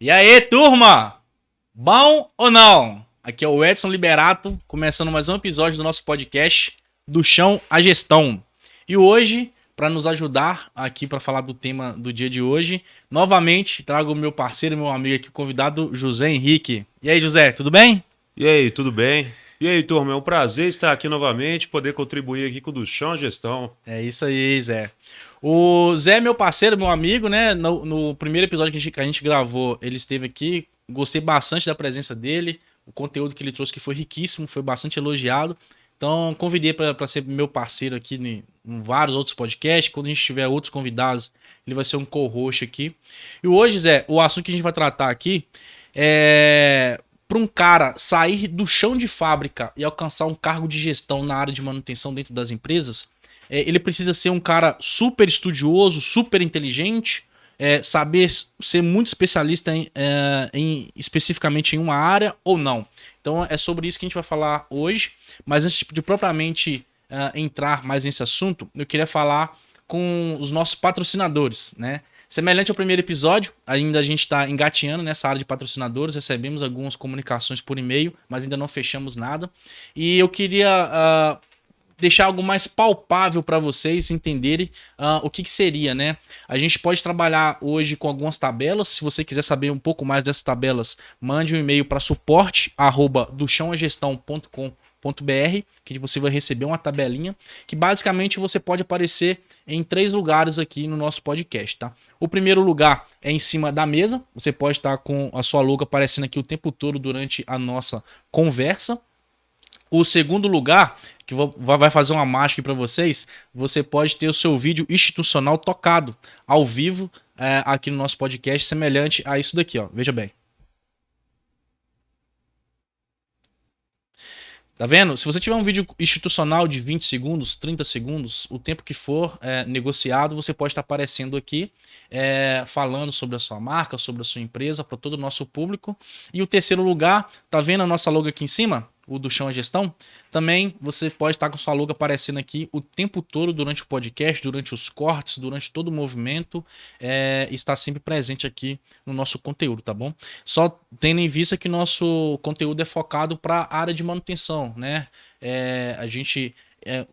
E aí, turma? Bom ou não? Aqui é o Edson Liberato, começando mais um episódio do nosso podcast Do Chão à Gestão. E hoje, para nos ajudar aqui para falar do tema do dia de hoje, novamente trago o meu parceiro, meu amigo aqui, convidado José Henrique. E aí, José, tudo bem? E aí, tudo bem? E aí, turma, é um prazer estar aqui novamente, poder contribuir aqui com o Do Chão Gestão. É isso aí, Zé. O Zé é meu parceiro, meu amigo, né? No primeiro episódio que a gente gravou, ele esteve aqui. Gostei bastante da presença dele. O conteúdo que ele trouxe que foi riquíssimo, foi bastante elogiado. Então, convidei para ser meu parceiro aqui em vários outros podcasts. Quando a gente tiver outros convidados, ele vai ser um co-host aqui. E hoje, Zé, o assunto que a gente vai tratar aqui é para um cara sair do chão de fábrica e alcançar um cargo de gestão na área de manutenção dentro das empresas. Ele precisa ser um cara super estudioso, super inteligente, saber ser muito especialista especificamente em uma área ou não. Então é sobre isso que a gente vai falar hoje. Mas antes de propriamente entrar mais nesse assunto, eu queria falar com os nossos patrocinadores, né? Semelhante ao primeiro episódio, ainda a gente está engateando nessa área de patrocinadores, recebemos algumas comunicações por e-mail, mas ainda não fechamos nada. E eu queria deixar algo mais palpável para vocês entenderem o que seria, né? A gente pode trabalhar hoje com algumas tabelas. Se você quiser saber um pouco mais dessas tabelas, mande um e-mail para suporte@dochãoagestão.com.br, que você vai receber uma tabelinha que basicamente você pode aparecer em 3 lugares aqui no nosso podcast, tá? O primeiro lugar é em cima da mesa. Você pode estar com a sua logo aparecendo aqui o tempo todo durante a nossa conversa. O segundo lugar, que vai fazer uma mágica para vocês, você pode ter o seu vídeo institucional tocado ao vivo aqui no nosso podcast, semelhante a isso daqui, ó. Veja bem. Tá vendo? Se você tiver um vídeo institucional de 20 segundos, 30 segundos, o tempo que for negociado, você pode estar aparecendo aqui falando sobre a sua marca, sobre a sua empresa, para todo o nosso público. E o terceiro lugar, tá vendo a nossa logo aqui em cima? O do Chão à Gestão? Também você pode estar com sua logo aparecendo aqui o tempo todo durante o podcast, durante os cortes, durante todo o movimento, está sempre presente aqui no nosso conteúdo, tá bom? Só tendo em vista que nosso conteúdo é focado para a área de manutenção, né? A gente,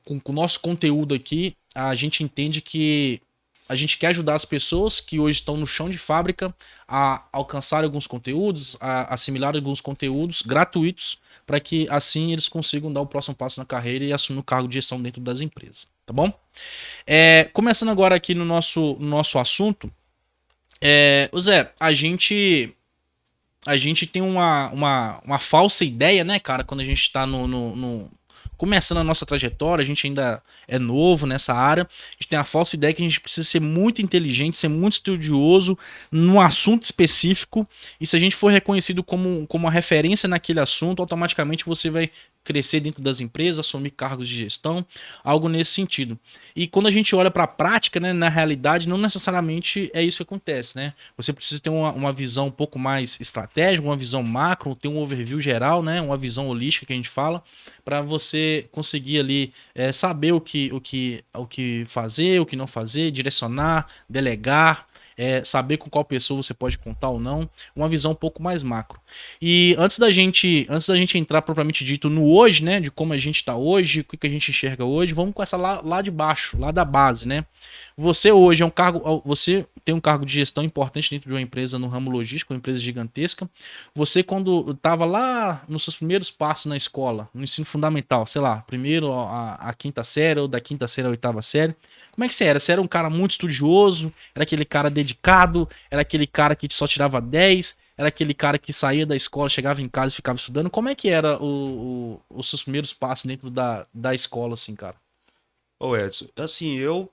com o nosso conteúdo aqui, a gente entende que a gente quer ajudar as pessoas que hoje estão no chão de fábrica a alcançar alguns conteúdos, a assimilar alguns conteúdos gratuitos, para que assim eles consigam dar o próximo passo na carreira e assumir o cargo de gestão dentro das empresas, tá bom? Começando agora aqui no nosso assunto, Zé, a gente tem uma falsa ideia, né, cara, quando a gente está começando a nossa trajetória, a gente ainda é novo nessa área, a gente tem a falsa ideia que a gente precisa ser muito inteligente, ser muito estudioso num assunto específico, e se a gente for reconhecido como uma referência naquele assunto, automaticamente você vai crescer dentro das empresas, assumir cargos de gestão, algo nesse sentido. E quando a gente olha para a prática, né, na realidade, não necessariamente é isso que acontece, né? Você precisa ter uma visão um pouco mais estratégica, uma visão macro, ter um overview geral, né, uma visão holística que a gente fala, para você conseguir ali saber o que fazer, o que não fazer, direcionar, delegar, saber com qual pessoa você pode contar ou não, uma visão um pouco mais macro. E antes da gente entrar propriamente dito no hoje, né, de como a gente está hoje, o que a gente enxerga hoje, vamos começar lá de baixo, lá da base, né? Você hoje você tem um cargo de gestão importante dentro de uma empresa no ramo logístico, uma empresa gigantesca. Você quando estava lá nos seus primeiros passos na escola, no ensino fundamental, sei lá, primeiro a quinta série ou da quinta série à oitava série, como é que você era? Você era um cara muito estudioso? Era aquele cara dedicado? Era aquele cara que só tirava 10? Era aquele cara que saía da escola, chegava em casa e ficava estudando? Como é que era os seus primeiros passos dentro da escola, assim, cara? Ô Edson, assim, eu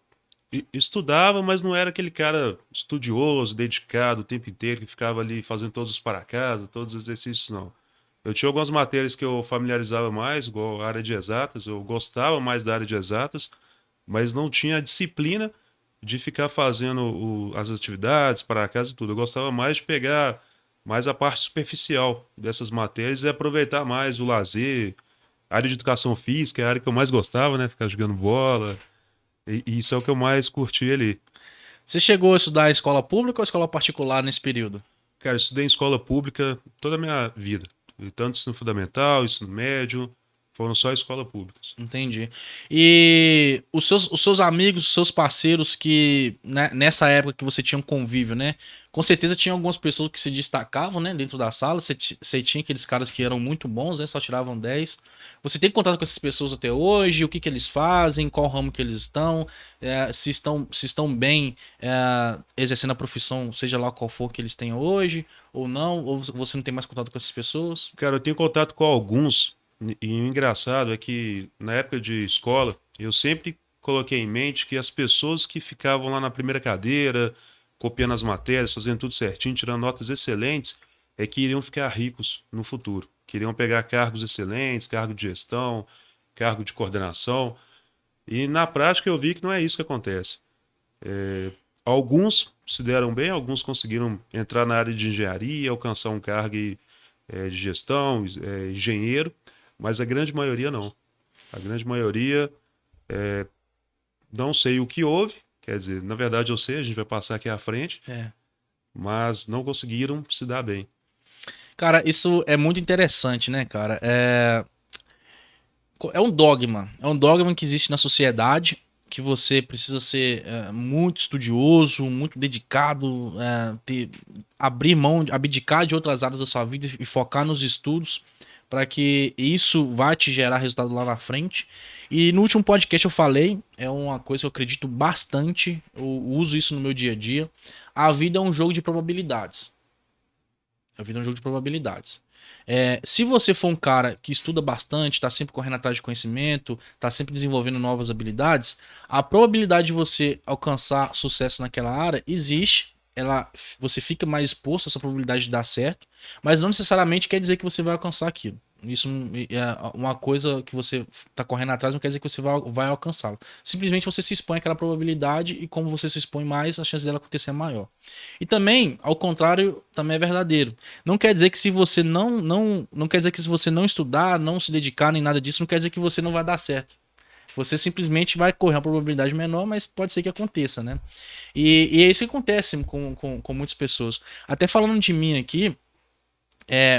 estudava, mas não era aquele cara estudioso, dedicado o tempo inteiro, que ficava ali fazendo todos os para casa, todos os exercícios, não. Eu tinha algumas matérias que eu familiarizava mais, igual a área de exatas, eu gostava mais da área de exatas, mas não tinha a disciplina de ficar fazendo as atividades para casa e tudo. Eu gostava mais de pegar mais a parte superficial dessas matérias e aproveitar mais o lazer, a área de educação física, é a área que eu mais gostava, né? Ficar jogando bola. E isso é o que eu mais curti ali. Você chegou a estudar em escola pública ou escola particular nesse período? Cara, eu estudei em escola pública toda a minha vida. E tanto ensino fundamental, ensino médio, foram só escolas públicas. Entendi. E os seus amigos, os seus parceiros que, né, nessa época que você tinha um convívio, né? Com certeza tinha algumas pessoas que se destacavam, né, dentro da sala. Você tinha aqueles caras que eram muito bons, né? Só tiravam 10. Você tem contato com essas pessoas até hoje? O que que eles fazem? Qual ramo que eles estão? Se estão bem exercendo a profissão, seja lá qual for que eles tenham hoje, ou não? Ou você não tem mais contato com essas pessoas? Cara, eu tenho contato com alguns, e o engraçado é que na época de escola, eu sempre coloquei em mente que as pessoas que ficavam lá na primeira cadeira, copiando as matérias, fazendo tudo certinho, tirando notas excelentes, é que iriam ficar ricos no futuro. Queriam pegar cargos excelentes, cargo de gestão, cargo de coordenação. E na prática eu vi que não é isso que acontece. Alguns se deram bem, alguns conseguiram entrar na área de engenharia, alcançar um cargo de gestão, engenheiro, mas a grande maioria não. A grande maioria, não sei o que houve, quer dizer, na verdade eu sei, a gente vai passar aqui à frente, É. mas não conseguiram se dar bem. Cara, isso é muito interessante, né, cara? É um dogma. É um dogma que existe na sociedade, que você precisa ser muito estudioso, muito dedicado, abrir mão, abdicar de outras áreas da sua vida e focar nos estudos para que isso vá te gerar resultado lá na frente. E no último podcast eu falei, é uma coisa que eu acredito bastante, eu uso isso no meu dia a dia. A vida é um jogo de probabilidades. A vida é um jogo de probabilidades. Se você for um cara que estuda bastante, está sempre correndo atrás de conhecimento, está sempre desenvolvendo novas habilidades, a probabilidade de você alcançar sucesso naquela área existe. Você fica mais exposto a essa probabilidade de dar certo, mas não necessariamente quer dizer que você vai alcançar aquilo. Isso é uma coisa que você está correndo atrás, não quer dizer que você vai alcançá-lo. Simplesmente você se expõe àquela probabilidade e como você se expõe mais, a chance dela acontecer é maior. E também, ao contrário, também é verdadeiro. Não quer dizer que se você não quer dizer que se você não estudar, não se dedicar nem nada disso, não quer dizer que você não vai dar certo. Você simplesmente vai correr uma probabilidade menor, mas pode ser que aconteça, né? E é isso que acontece com muitas pessoas. Até falando de mim aqui,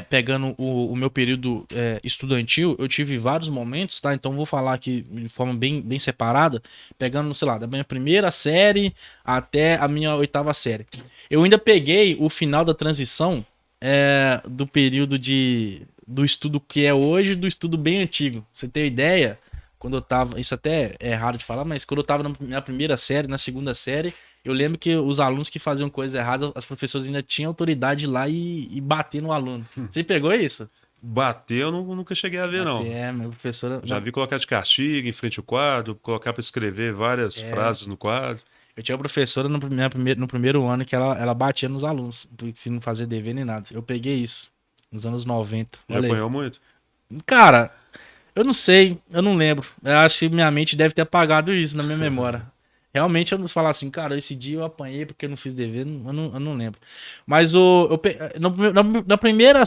pegando o meu período estudantil, eu tive vários momentos, tá? Então vou falar aqui de forma bem separada, pegando, sei lá, da minha primeira série até a minha oitava série. Eu ainda peguei o final da transição do período do estudo que é hoje, do estudo bem antigo. Pra você ter ideia, quando eu tava, isso até é raro de falar, mas quando eu tava na primeira série, na segunda série, eu lembro que os alunos que faziam coisas erradas, as professoras ainda tinham autoridade de ir lá e bater no aluno. Você pegou isso? Bater eu nunca cheguei a ver, não. Minha professora. Já vi colocar de castigo em frente ao quadro, colocar para escrever várias frases no quadro. Eu tinha uma professora no primeiro ano que ela batia nos alunos, se não fazia dever nem nada. Eu peguei isso nos anos 90. Já Olha apanhou isso. muito? Cara, eu não sei, eu não lembro. Eu acho que minha mente deve ter apagado isso na minha memória. Realmente eu não falar assim, cara, esse dia eu apanhei porque eu não fiz dever, eu não lembro. Mas na primeira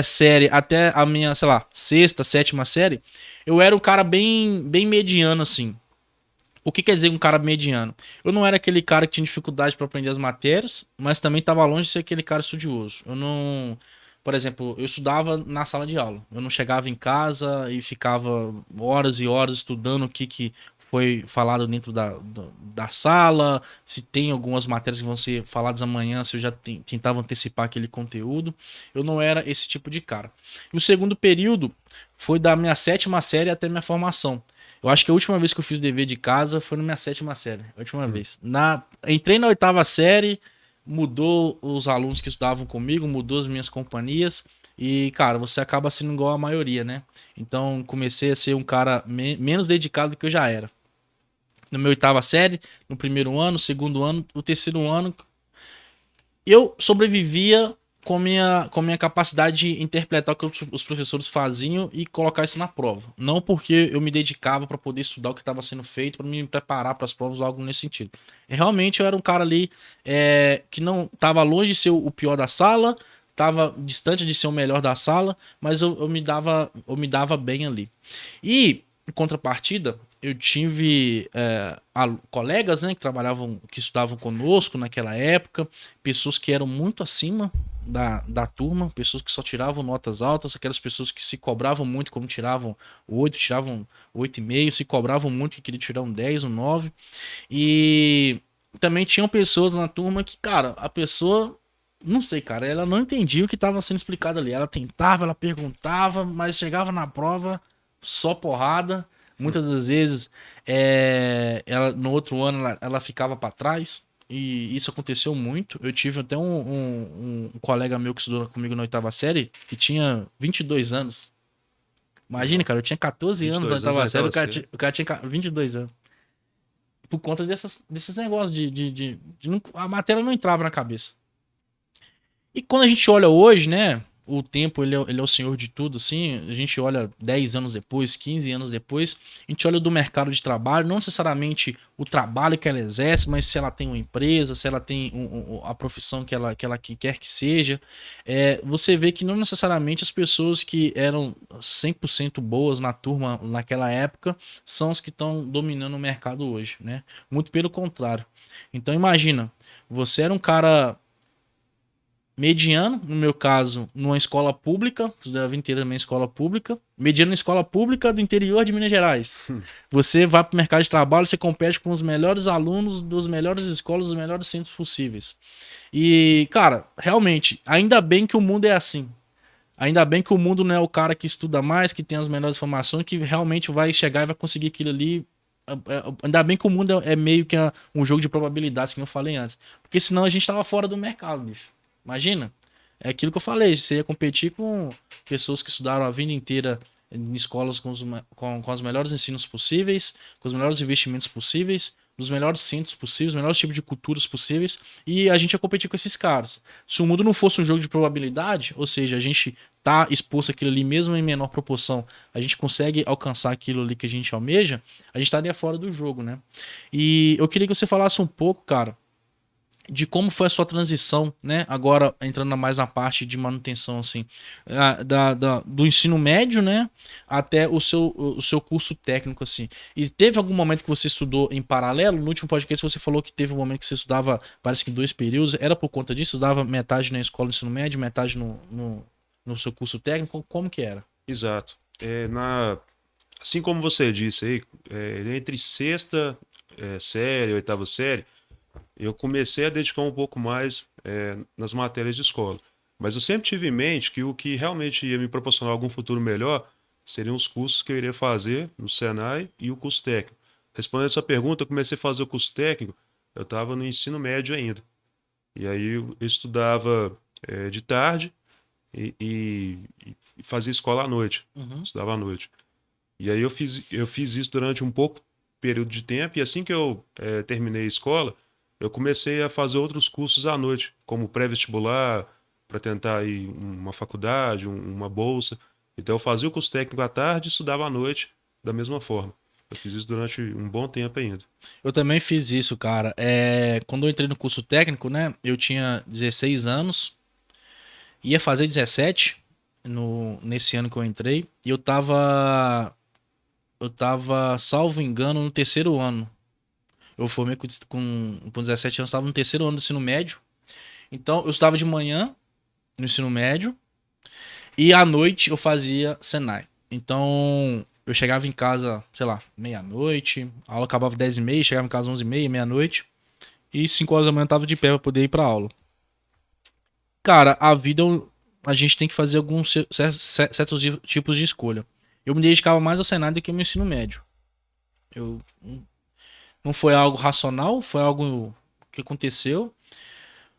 série até a minha, sei lá, sexta, sétima série, eu era um cara bem mediano, assim. O que quer dizer um cara mediano? Eu não era aquele cara que tinha dificuldade para aprender as matérias, mas também estava longe de ser aquele cara estudioso. Eu não. Por exemplo, eu estudava na sala de aula. Eu não chegava em casa e ficava horas e horas estudando o que foi falado dentro da sala, se tem algumas matérias que vão ser faladas amanhã, se eu já tentava antecipar aquele conteúdo. Eu não era esse tipo de cara. E o segundo período foi da minha sétima série até minha formação. Eu acho que a última vez que eu fiz dever de casa foi na minha sétima série. A última vez. Entrei na oitava série, mudou os alunos que estudavam comigo, mudou as minhas companhias. E, cara, você acaba sendo igual a maioria, né? Então, comecei a ser um cara menos dedicado do que eu já era. Na minha oitava série, no primeiro ano, segundo ano, o terceiro ano, eu sobrevivia com minha capacidade de interpretar o que os professores faziam e colocar isso na prova. Não porque eu me dedicava para poder estudar o que estava sendo feito, para me preparar para as provas ou algo nesse sentido. Realmente eu era um cara ali que não estava longe de ser o pior da sala, estava distante de ser o melhor da sala, mas eu me dava bem ali. E, em contrapartida, eu tive colegas, né, que trabalhavam, que estudavam conosco naquela época, pessoas que eram muito acima da turma, pessoas que só tiravam notas altas, aquelas pessoas que se cobravam muito, como tiravam 8, tiravam 8,5, se cobravam muito que queriam tirar um 10, um 9. E também tinham pessoas na turma que, cara, a pessoa, não sei, cara, ela não entendia o que estava sendo explicado ali. Ela tentava, ela perguntava, mas chegava na prova só porrada. Muitas das vezes, ela, no outro ano, ela ficava para trás. E isso aconteceu muito. Eu tive até um colega meu que estudou comigo na oitava série que tinha 22 anos. Imagina, Não, cara, eu tinha 14 anos na 22 anos na oitava série, oitava série. o cara tinha 22 anos. Por conta desses negócios a matéria não entrava na cabeça. E quando a gente olha hoje, né? O tempo, ele é o senhor de tudo, assim. A gente olha 10 anos depois, 15 anos depois. A gente olha do mercado de trabalho, não necessariamente o trabalho que ela exerce, mas se ela tem uma empresa, se ela tem a profissão que ela quer que seja. Você vê que não necessariamente as pessoas que eram 100% boas na turma naquela época são as que estão dominando o mercado hoje, né? Muito pelo contrário. Então imagina, você era um cara mediano, no meu caso, numa escola pública, estudava a vida inteira também em escola pública, mediano na escola pública do interior de Minas Gerais. Você vai para o mercado de trabalho, você compete com os melhores alunos dos melhores escolas, dos melhores centros possíveis. E, cara, realmente, ainda bem que o mundo é assim. Ainda bem que o mundo não é o cara que estuda mais, que tem as melhores informações, que realmente vai chegar e vai conseguir aquilo ali. Ainda bem que o mundo é meio que um jogo de probabilidades, que eu falei antes. Porque senão a gente tava fora do mercado, bicho. Imagina. É aquilo que eu falei. Você ia competir com pessoas que estudaram a vida inteira em escolas com os melhores ensinos possíveis, com os melhores investimentos possíveis, nos melhores centros possíveis, os melhores tipos de culturas possíveis, e a gente ia competir com esses caras. Se o mundo não fosse um jogo de probabilidade, ou seja, a gente tá exposto àquilo ali mesmo em menor proporção, a gente consegue alcançar aquilo ali que a gente almeja, a gente estaria fora do jogo, né? E eu queria que você falasse um pouco, cara, de como foi a sua transição, né? Agora entrando mais na parte de manutenção, assim, do ensino médio, né? Até o seu curso técnico, assim. E teve algum momento que você estudou em paralelo? No último podcast você falou que teve um momento que você estudava, parece que 2 períodos. Era por conta disso? Estudava metade na escola de ensino médio, metade no seu curso técnico? Como que era? Exato. Assim como você disse aí, entre sexta série, oitava série, eu comecei a dedicar um pouco mais nas matérias de escola. Mas eu sempre tive em mente que o que realmente ia me proporcionar algum futuro melhor seriam os cursos que eu iria fazer no Senai e o curso técnico. Respondendo a sua pergunta, eu comecei a fazer o curso técnico, eu estava no ensino médio ainda. E aí eu estudava de tarde e fazia escola à noite. Uhum. Estudava à noite. E aí eu fiz isso durante um pouco período de tempo, e assim que eu terminei a escola, eu comecei a fazer outros cursos à noite, como pré-vestibular, para tentar ir uma faculdade, uma bolsa. Então eu fazia o curso técnico à tarde e estudava à noite da mesma forma. Eu fiz isso durante um bom tempo ainda. Eu também fiz isso, cara. Quando eu entrei no curso técnico, né? Eu tinha 16 anos. Ia fazer 17 nesse ano que eu entrei. E eu tava, salvo engano, no terceiro ano. Eu formei com 17 anos, estava no terceiro ano do ensino médio. Então, eu estava de manhã no ensino médio e à noite eu fazia Senai. Então, eu chegava em casa, sei lá, meia-noite. A aula acabava 10h30, chegava em casa 11h30, meia-noite. E 5 horas da manhã eu tava de pé pra poder ir pra aula. Cara, a vida a gente tem que fazer alguns certos tipos de escolha. Eu me dedicava mais ao Senai do que ao meu ensino médio. Eu não foi algo racional, foi algo que aconteceu,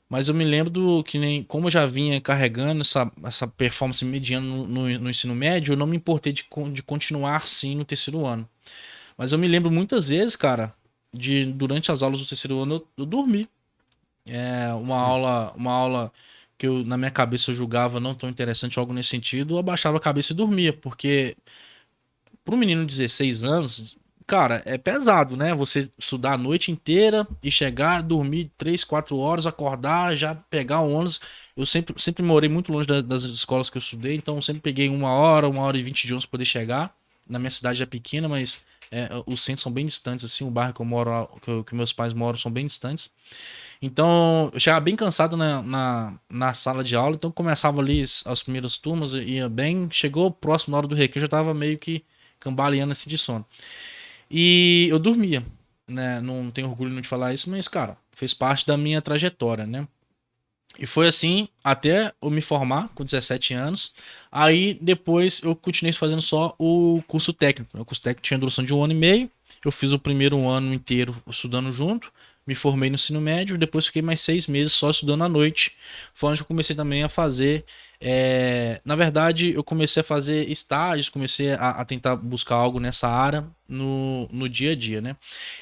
mas eu me lembro do que nem como eu já vinha carregando essa performance mediana no ensino médio, eu não me importei de continuar sim no terceiro ano. Mas eu me lembro muitas vezes, cara, de durante as aulas do terceiro ano eu dormi. Uma aula que na minha cabeça eu julgava não tão interessante, algo nesse sentido, eu abaixava a cabeça e dormia, porque para um menino de 16 anos, cara, é pesado, né? Você estudar a noite inteira e chegar, dormir 3, 4 horas, acordar, já pegar o ônibus. Eu sempre morei muito longe das escolas que eu estudei, então eu sempre peguei 1 hora, 1h20 de ônibus para poder chegar. Na minha cidade é pequena, mas os centros são bem distantes, assim, o bairro que eu moro, que meus pais moram, são bem distantes. Então, eu chegava bem cansado na sala de aula, então começava ali as primeiras turmas, ia bem, chegou próximo na hora do recreio, eu já tava meio que cambaleando assim de sono. E eu dormia, né? Não tenho orgulho de falar isso, mas, cara, fez parte da minha trajetória, né? E foi assim até eu me formar com 17 anos. Aí depois eu continuei fazendo só o curso técnico. O curso técnico tinha duração de 1 ano e meio. Eu fiz o primeiro ano inteiro estudando junto. Me formei no ensino médio. Depois fiquei mais 6 meses só estudando à noite. Foi onde eu comecei também a fazer. Na verdade, eu comecei a fazer estágios, comecei a tentar buscar algo nessa área no dia a dia, né?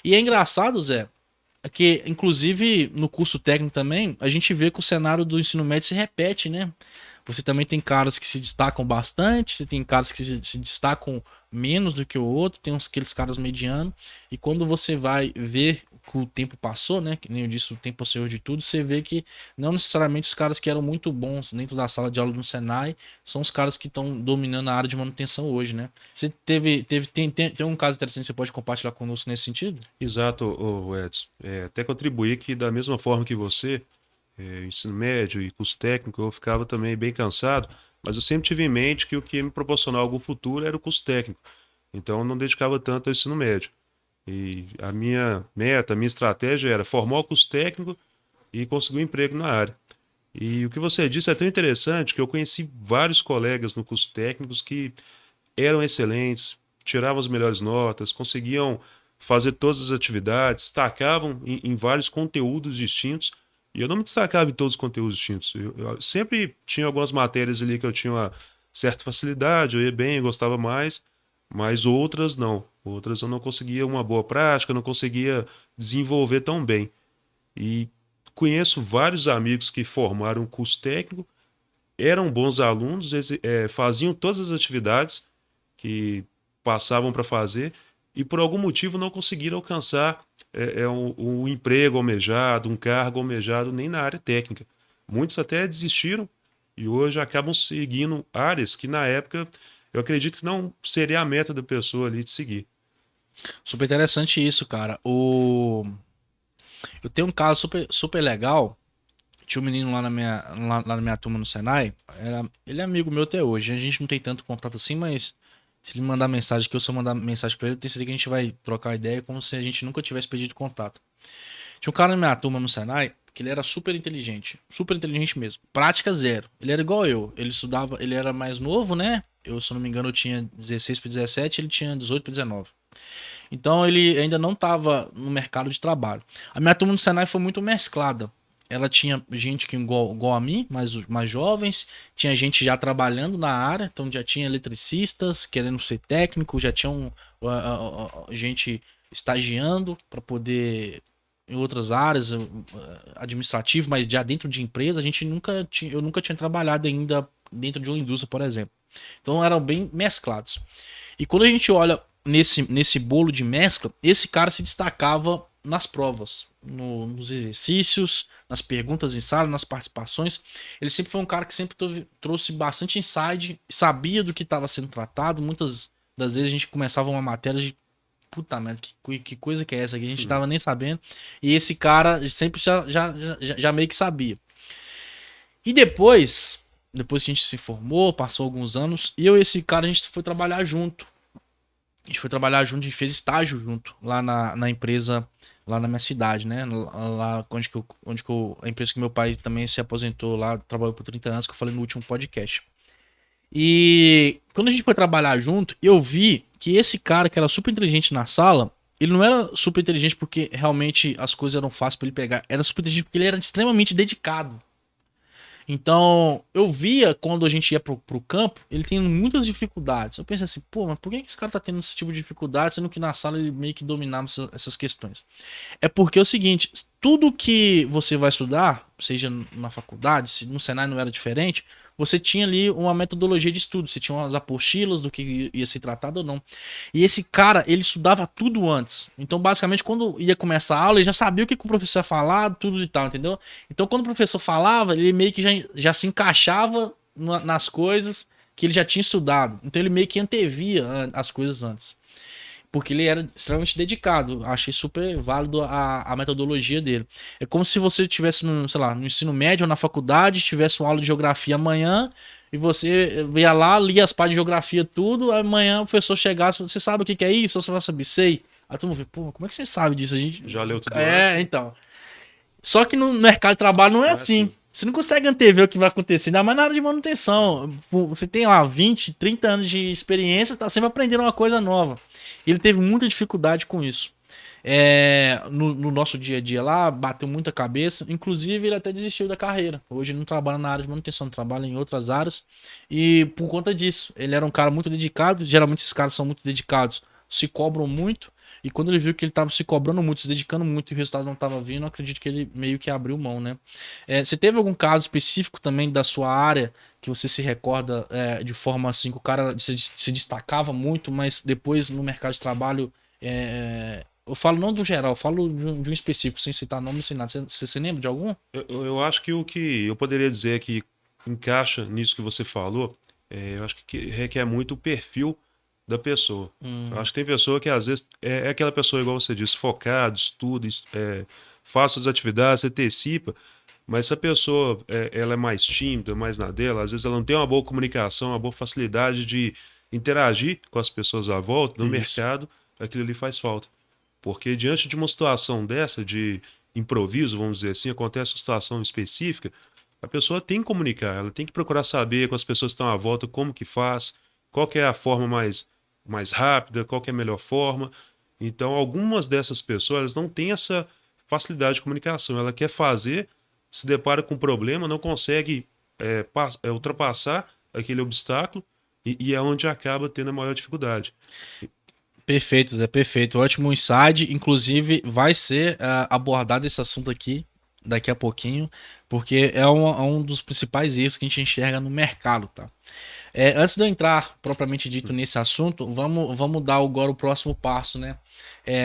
E é engraçado, Zé, que, inclusive, no curso técnico também, a gente vê que o cenário do ensino médio se repete, né? Você também tem caras que se destacam bastante, você tem caras que se destacam menos do que o outro, tem uns aqueles caras medianos, e quando você vai ver que o tempo passou, né? Que nem eu disse, o tempo é o senhor de tudo, você vê que não necessariamente os caras que eram muito bons dentro da sala de aula do Senai são os caras que estão dominando a área de manutenção hoje, né? Você tem um caso interessante que você pode compartilhar conosco nesse sentido? Exato, ô Edson. Até contribuir que da mesma forma que você, ensino médio e curso técnico, eu ficava também bem cansado, mas eu sempre tive em mente que o que ia me proporcionar algum futuro era o curso técnico. Então eu não dedicava tanto ao ensino médio. E a minha meta, a minha estratégia era formar o curso técnico e conseguir um emprego na área. E o que você disse é tão interessante que eu conheci vários colegas no curso técnicos que eram excelentes, tiravam as melhores notas, conseguiam fazer todas as atividades, destacavam em vários conteúdos distintos. E eu não me destacava em todos os conteúdos distintos. Eu sempre tinha algumas matérias ali que eu tinha uma certa facilidade, eu ia bem, eu gostava mais, mas outras não. Outras eu não conseguia uma boa prática, não conseguia desenvolver tão bem. E conheço vários amigos que formaram um curso técnico, eram bons alunos, faziam todas as atividades que passavam para fazer e por algum motivo não conseguiram alcançar um emprego almejado, um cargo almejado, nem na área técnica. Muitos até desistiram e hoje acabam seguindo áreas que na época eu acredito que não seria a meta da pessoa ali de seguir. Super interessante isso, cara. Eu tenho um caso super, super legal. Tinha um menino lá na minha turma no Senai. Ele é amigo meu até hoje. A gente não tem tanto contato assim, mas se ele mandar mensagem aqui, ou se eu mandar mensagem pra ele, eu tenho certeza que a gente vai trocar ideia como se a gente nunca tivesse pedido contato. Tinha um cara na minha turma no Senai que ele era super inteligente mesmo. Prática zero. Ele era igual eu. Ele estudava, ele era mais novo, né? Eu, se eu não me engano, eu tinha 16 para 17, ele tinha 18 para 19. Então ele ainda não estava no mercado de trabalho. A minha turma no Senai foi muito mesclada. Ela tinha gente que igual a mim, mais jovens, tinha gente já trabalhando na área, então já tinha eletricistas querendo ser técnico, já tinha gente estagiando para poder em outras áreas administrativas, mas já dentro de empresa, eu nunca tinha trabalhado ainda dentro de uma indústria, por exemplo. Então eram bem mesclados. E quando a gente olha nesse bolo de mescla, esse cara se destacava nas provas, nos exercícios, nas perguntas em sala, nas participações. Ele sempre foi um cara que sempre trouxe bastante insight, sabia do que estava sendo tratado. Muitas das vezes a gente começava uma matéria de puta merda, que coisa que é essa aqui? A gente tava nem sabendo. E esse cara sempre já meio que sabia. E depois que a gente se formou, passou alguns anos, eu e esse cara a gente foi trabalhar junto. A gente foi trabalhar junto, a gente fez estágio junto lá na empresa, lá na minha cidade, né? Lá a empresa que meu pai também se aposentou lá, trabalhou por 30 anos, que eu falei no último podcast. E quando a gente foi trabalhar junto, eu vi que esse cara que era super inteligente na sala, ele não era super inteligente porque realmente as coisas eram fáceis pra ele pegar, era super inteligente porque ele era extremamente dedicado. Então, eu via quando a gente ia pro campo, ele tem muitas dificuldades. Eu pensei assim, pô, mas por que esse cara tá tendo esse tipo de dificuldade, sendo que na sala ele meio que dominava essas questões? É porque é o seguinte, tudo que você vai estudar, seja na faculdade, se no Senai não era diferente, você tinha ali uma metodologia de estudo, você tinha umas apostilas do que ia ser tratado ou não. E esse cara, ele estudava tudo antes. Então, basicamente, quando ia começar a aula, ele já sabia o que o professor ia falar, tudo e tal, entendeu? Então, quando o professor falava, ele meio que já se encaixava nas coisas que ele já tinha estudado. Então, ele meio que antevia as coisas antes. porque ele era extremamente dedicado. Achei super válido a metodologia dele. É como se você tivesse no, sei lá, no ensino médio ou na faculdade, tivesse uma aula de geografia amanhã e você ia lá, lia as páginas de geografia tudo, amanhã o professor chegasse, você sabe o que que é isso? Ou você vai saber, sei. Aí todo mundo vê, pô, como é que você sabe disso? A gente... Já leu tudo antes, É, né? então. Só que no mercado de trabalho não é Ah, assim. sim. Você não consegue antever o que vai acontecer, ainda mais na área de manutenção. Você tem lá 20, 30 anos de experiência, tá sempre aprendendo uma coisa nova. E ele teve muita dificuldade com isso. No nosso dia a dia lá, bateu muita cabeça. Inclusive, ele até desistiu da carreira. Hoje ele não trabalha na área de manutenção, trabalha em outras áreas. E por conta disso, ele era um cara muito dedicado. Geralmente, esses caras são muito dedicados, se cobram muito. E quando ele viu que ele estava se cobrando muito, se dedicando muito e o resultado não estava vindo, eu acredito que ele meio que abriu mão, né? Você teve algum caso específico também da sua área que você se recorda de forma assim, que o cara se destacava muito, mas depois no mercado de trabalho. Eu falo não do geral, eu falo de um específico, sem citar nome, sem nada. Você lembra de algum? Eu acho que o que eu poderia dizer que encaixa nisso que você falou, eu acho que requer muito o perfil da pessoa. Eu acho que tem pessoa que às vezes é aquela pessoa, igual você disse, focado, estuda, faz suas atividades, se antecipa, mas se a pessoa ela é mais tímida, mais na dela, às vezes ela não tem uma boa comunicação, uma boa facilidade de interagir com as pessoas à volta, no Isso. mercado, aquilo ali faz falta. Porque diante de uma situação dessa, de improviso, vamos dizer assim, acontece uma situação específica, a pessoa tem que comunicar, ela tem que procurar saber com as pessoas que estão à volta como que faz, qual que é a forma mais rápida, qual que é a melhor forma. Então, algumas dessas pessoas elas não têm essa facilidade de comunicação. Ela quer fazer, se depara com um problema, não consegue ultrapassar aquele obstáculo e é onde acaba tendo a maior dificuldade. Perfeito, Zé, perfeito. Ótimo insight. Inclusive, vai ser abordado esse assunto aqui daqui a pouquinho, porque é um dos principais erros que a gente enxerga no mercado, tá? Antes de eu entrar propriamente dito nesse assunto, vamos dar agora o próximo passo, né?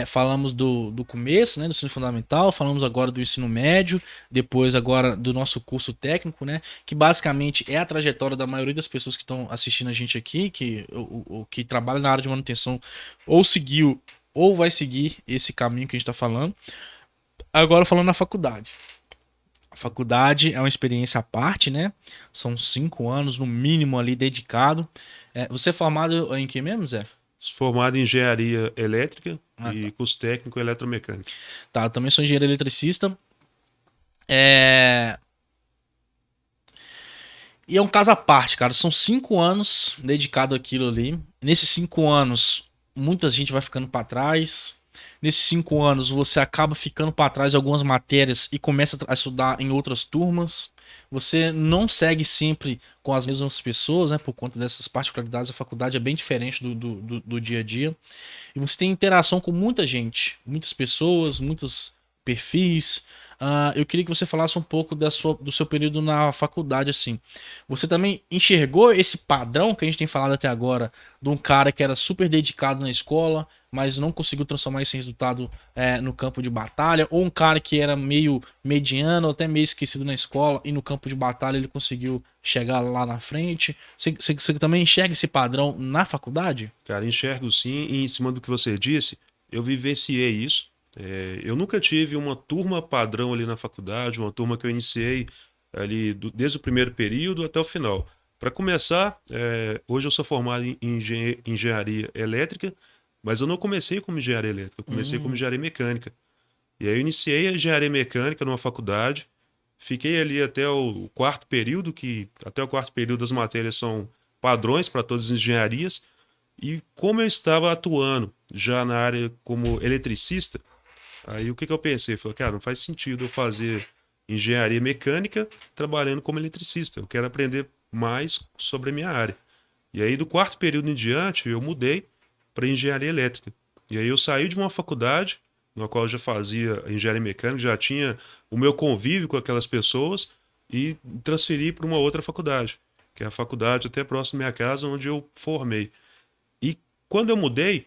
Falamos do começo, né, do ensino fundamental, falamos agora do ensino médio, depois agora do nosso curso técnico, né? Que basicamente é a trajetória da maioria das pessoas que estão assistindo a gente aqui, que trabalha na área de manutenção, ou seguiu, ou vai seguir esse caminho que a gente está falando. Agora falando na faculdade. A faculdade é uma experiência à parte, né? São 5 anos, no mínimo, ali dedicado. Você é formado em que mesmo, Zé? Formado em engenharia elétrica Ah, tá. e curso técnico em eletromecânica. Tá, eu também sou engenheiro eletricista. É... E é um caso à parte, cara. São 5 anos dedicado àquilo ali. Nesses 5 anos, muita gente vai ficando para trás. Nesses 5 anos, você acaba ficando para trás em algumas matérias e começa a estudar em outras turmas. Você não segue sempre com as mesmas pessoas, né? Por conta dessas particularidades, a faculdade é bem diferente do dia a dia. E você tem interação com muita gente, muitas pessoas, muitos perfis. Eu queria que você falasse um pouco do seu período na faculdade, assim. Você também enxergou esse padrão que a gente tem falado até agora, de um cara que era super dedicado na escola, mas não conseguiu transformar esse resultado no campo de batalha, ou um cara que era meio mediano, ou até meio esquecido na escola, e no campo de batalha ele conseguiu chegar lá na frente. Você também enxerga esse padrão na faculdade? Cara, enxergo sim, e em cima do que você disse, eu vivenciei isso. Eu nunca tive uma turma padrão ali na faculdade, uma turma que eu iniciei ali desde o primeiro período até o final. Para começar, hoje eu sou formado em engenharia elétrica, mas eu não comecei como engenharia elétrica, eu comecei como Hum, engenharia mecânica. E aí eu iniciei a engenharia mecânica numa faculdade, fiquei ali até o quarto período, que até o quarto período as matérias são padrões para todas as engenharias. E como eu estava atuando já na área como eletricista, aí o que eu pensei? Falei, cara, não faz sentido eu fazer engenharia mecânica trabalhando como eletricista. Eu quero aprender mais sobre a minha área. E aí, do quarto período em diante, eu mudei para engenharia elétrica. E aí eu saí de uma faculdade, na qual eu já fazia engenharia mecânica, já tinha o meu convívio com aquelas pessoas, e transferi para uma outra faculdade, que é a faculdade até próximo da minha casa, onde eu formei. E quando eu mudei,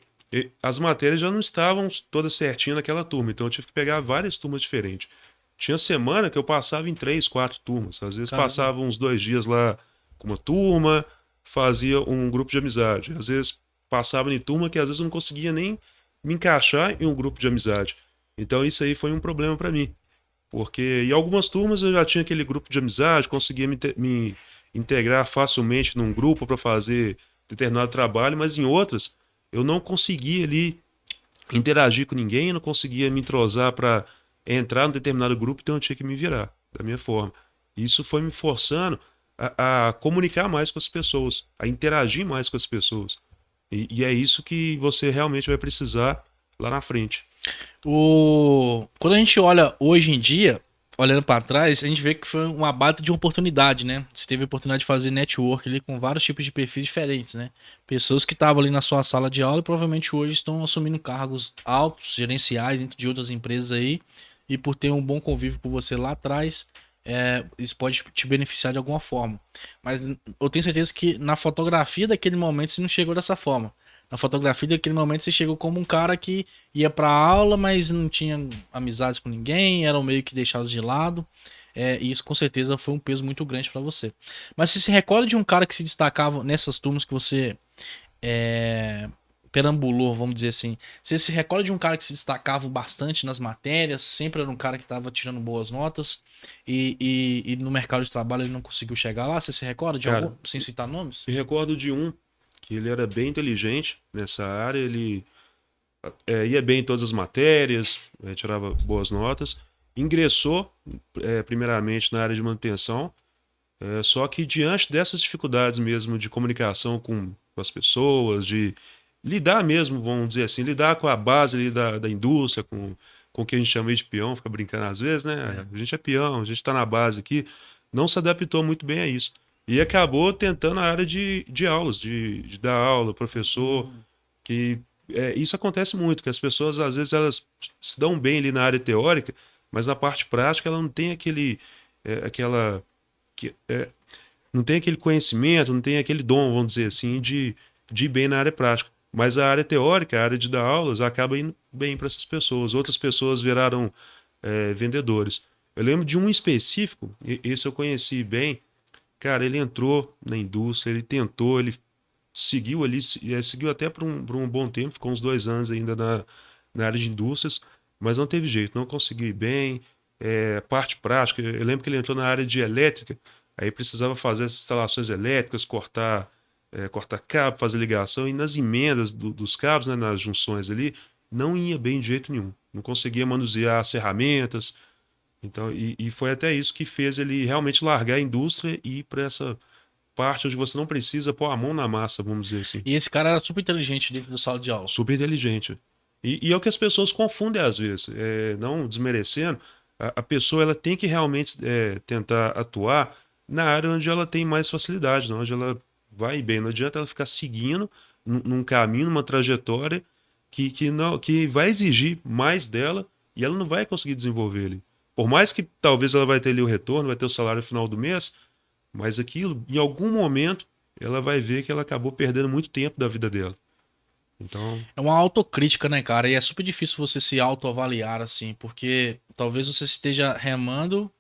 as matérias já não estavam todas certinhas naquela turma, então eu tive que pegar várias turmas diferentes. Tinha semana que eu passava em 3, 4 turmas. Às vezes caramba. passava uns 2 dias lá com uma turma, fazia um grupo de amizade. Às vezes passava em turma que às vezes eu não conseguia nem me encaixar em um grupo de amizade. Então isso aí foi um problema para mim. Porque em algumas turmas eu já tinha aquele grupo de amizade, conseguia me integrar facilmente num grupo para fazer determinado trabalho, mas em outras eu não conseguia ali interagir com ninguém, não conseguia me entrosar para entrar num determinado grupo, então eu tinha que me virar da minha forma. Isso foi me forçando a comunicar mais com as pessoas, a interagir mais com as pessoas. E é isso que você realmente vai precisar lá na frente. Quando a gente olha hoje em dia, olhando pra trás, a gente vê que foi uma baita de uma oportunidade, né? Você teve a oportunidade de fazer network ali com vários tipos de perfis diferentes, né? Pessoas que estavam ali na sua sala de aula e provavelmente hoje estão assumindo cargos altos, gerenciais dentro de outras empresas aí. E por ter um bom convívio com você lá atrás, isso pode te beneficiar de alguma forma. Mas eu tenho certeza que na fotografia daquele momento você não chegou dessa forma. Na fotografia daquele momento você chegou como um cara que ia pra aula, mas não tinha amizades com ninguém, eram meio que deixados de lado. E isso com certeza foi um peso muito grande pra você. Mas você se recorda de um cara que se destacava nessas turmas que você é, perambulou, vamos dizer assim? Você se recorda de um cara que se destacava bastante nas matérias, sempre era um cara que estava tirando boas notas e no mercado de trabalho ele não conseguiu chegar lá? Você se recorda de algum, Cara, sem citar nomes? me recordo de um que ele era bem inteligente nessa área, ele ia bem em todas as matérias, tirava boas notas, ingressou primeiramente na área de manutenção, só que diante dessas dificuldades mesmo de comunicação com as pessoas, de lidar mesmo, vamos dizer assim, lidar com a base ali da indústria, com o que a gente chama de peão, fica brincando às vezes, né? A gente é peão, a gente está na base aqui, não se adaptou muito bem a isso. E acabou tentando a área de aulas, de dar aula, professor, que isso acontece muito, que as pessoas às vezes elas se dão bem ali na área teórica, mas na parte prática ela não tem aquela que, não tem aquele conhecimento, não tem aquele dom, vamos dizer assim, de ir bem na área prática. Mas a área teórica, a área de dar aulas, acaba indo bem para essas pessoas. Outras pessoas viraram vendedores. Eu lembro de um específico, esse eu conheci bem. Cara, ele entrou na indústria, ele tentou, ele seguiu ali, seguiu até por um bom tempo, ficou uns 2 anos ainda na área de indústrias, mas não teve jeito, não conseguiu ir bem. Parte prática, eu lembro que ele entrou na área de elétrica, aí precisava fazer as instalações elétricas, cortar cabo, fazer ligação, e nas emendas dos cabos, né, nas junções ali, não ia bem de jeito nenhum. Não conseguia manusear as ferramentas. Então, e foi até isso que fez ele realmente largar a indústria e ir para essa parte onde você não precisa pôr a mão na massa, vamos dizer assim. E esse cara era super inteligente dentro do sala de aula. Super inteligente. E é o que as pessoas confundem às vezes. Não desmerecendo, a pessoa ela tem que realmente tentar atuar na área onde ela tem mais facilidade, onde ela vai bem. Não adianta ela ficar seguindo num caminho, numa trajetória que vai exigir mais dela e ela não vai conseguir desenvolver ele. Por mais que talvez ela vai ter ali o retorno, vai ter o salário no final do mês, mas aquilo, em algum momento, ela vai ver que ela acabou perdendo muito tempo da vida dela. Então, É uma autocrítica, né, cara? E é super difícil você se autoavaliar assim, porque talvez você esteja remando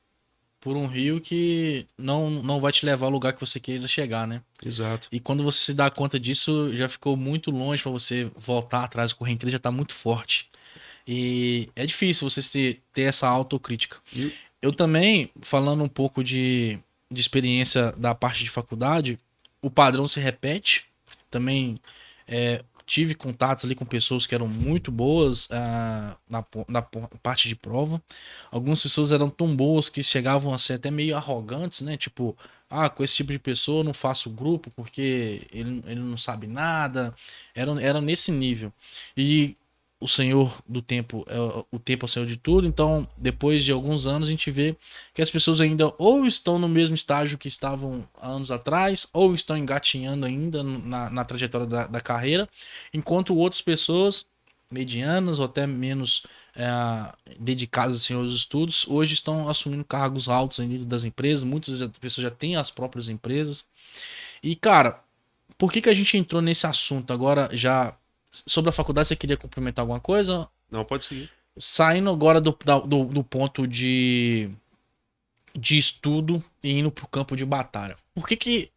por um rio que não vai te levar ao lugar que você queira chegar, né? exato. E quando você se dá conta disso, já ficou muito longe pra você voltar atrás, a correnteza já tá muito forte. E é difícil você ter essa autocrítica. E, Eu também, falando um pouco de experiência da parte de faculdade, o padrão se repete. Também tive contatos ali com pessoas que eram muito boas na parte de prova. Algumas pessoas eram tão boas que chegavam a ser até meio arrogantes, né? Tipo, com esse tipo de pessoa eu não faço grupo porque ele não sabe nada. Era nesse nível. E o Senhor do tempo, o tempo é o Senhor de tudo. Então, depois de alguns anos, a gente vê que as pessoas ainda ou estão no mesmo estágio que estavam há anos atrás, ou estão engatinhando ainda na trajetória da carreira, enquanto outras pessoas, medianas ou até menos dedicadas assim, aos estudos, hoje estão assumindo cargos altos dentro das empresas. Muitas pessoas já têm as próprias empresas. E, cara, por que a gente entrou nesse assunto agora já? Sobre a faculdade, você queria complementar alguma coisa? não, pode seguir. Saindo agora do ponto de estudo e indo pro campo de batalha. Por que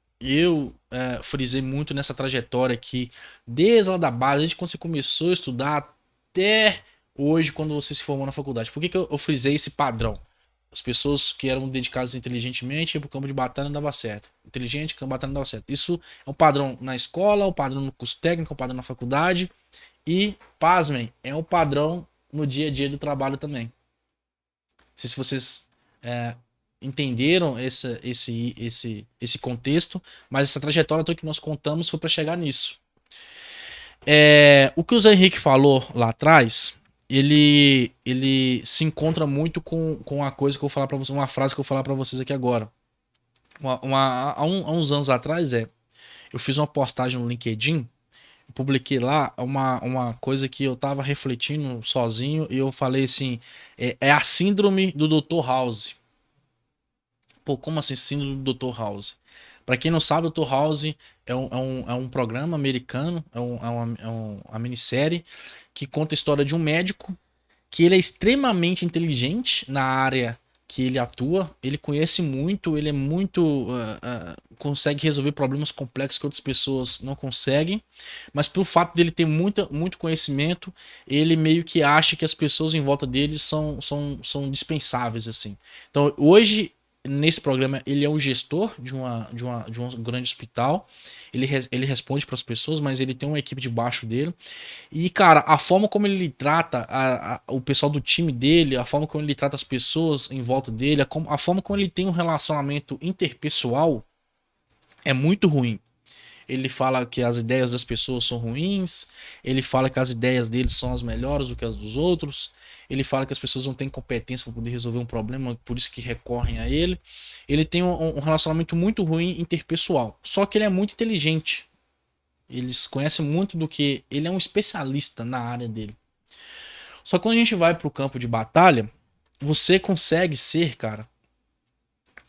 frisei muito nessa trajetória aqui, desde lá da base, desde quando você começou a estudar até hoje, quando você se formou na faculdade. Por que que eu frisei esse padrão? As pessoas que eram dedicadas inteligentemente iam pro campo de batalha não dava certo. Inteligente, campo de batalha não dava certo. Isso é um padrão na escola, um padrão no curso técnico, um padrão na faculdade e, pasmem, é um padrão no dia a dia do trabalho também. Não sei se vocês entenderam esse contexto, mas essa trajetória toda que nós contamos foi para chegar nisso. O que o Zé Henrique falou lá atrás, ele se encontra muito com a coisa que eu vou falar para vocês, uma frase que eu vou falar para vocês aqui agora. Há uns anos atrás, eu fiz uma postagem no LinkedIn, eu publiquei lá uma coisa que eu tava refletindo sozinho e eu falei assim, é a síndrome do Dr. House. Pô, como assim síndrome do Dr. House? Pra quem não sabe, o Dr. House é um programa americano, uma minissérie que conta a história de um médico que ele é extremamente inteligente na área que ele atua, ele conhece muito, ele é muito. Consegue resolver problemas complexos que outras pessoas não conseguem, mas pelo fato dele ter muito conhecimento, ele meio que acha que as pessoas em volta dele são dispensáveis, assim. Então, hoje, nesse programa, ele é o gestor de um grande hospital, ele responde para as pessoas, mas ele tem uma equipe debaixo dele. E, cara, a forma como ele trata o pessoal do time dele, a forma como ele trata as pessoas em volta dele, a forma como ele tem um relacionamento interpessoal é muito ruim. Ele fala que as ideias das pessoas são ruins, ele fala que as ideias dele são as melhores do que as dos outros, ele fala que as pessoas não têm competência para poder resolver um problema, por isso que recorrem a ele. Ele tem um relacionamento muito ruim interpessoal, só que ele é muito inteligente. Eles conhecem muito do que. Ele é um especialista na área dele. Só que quando a gente vai pro campo de batalha, você consegue ser, cara,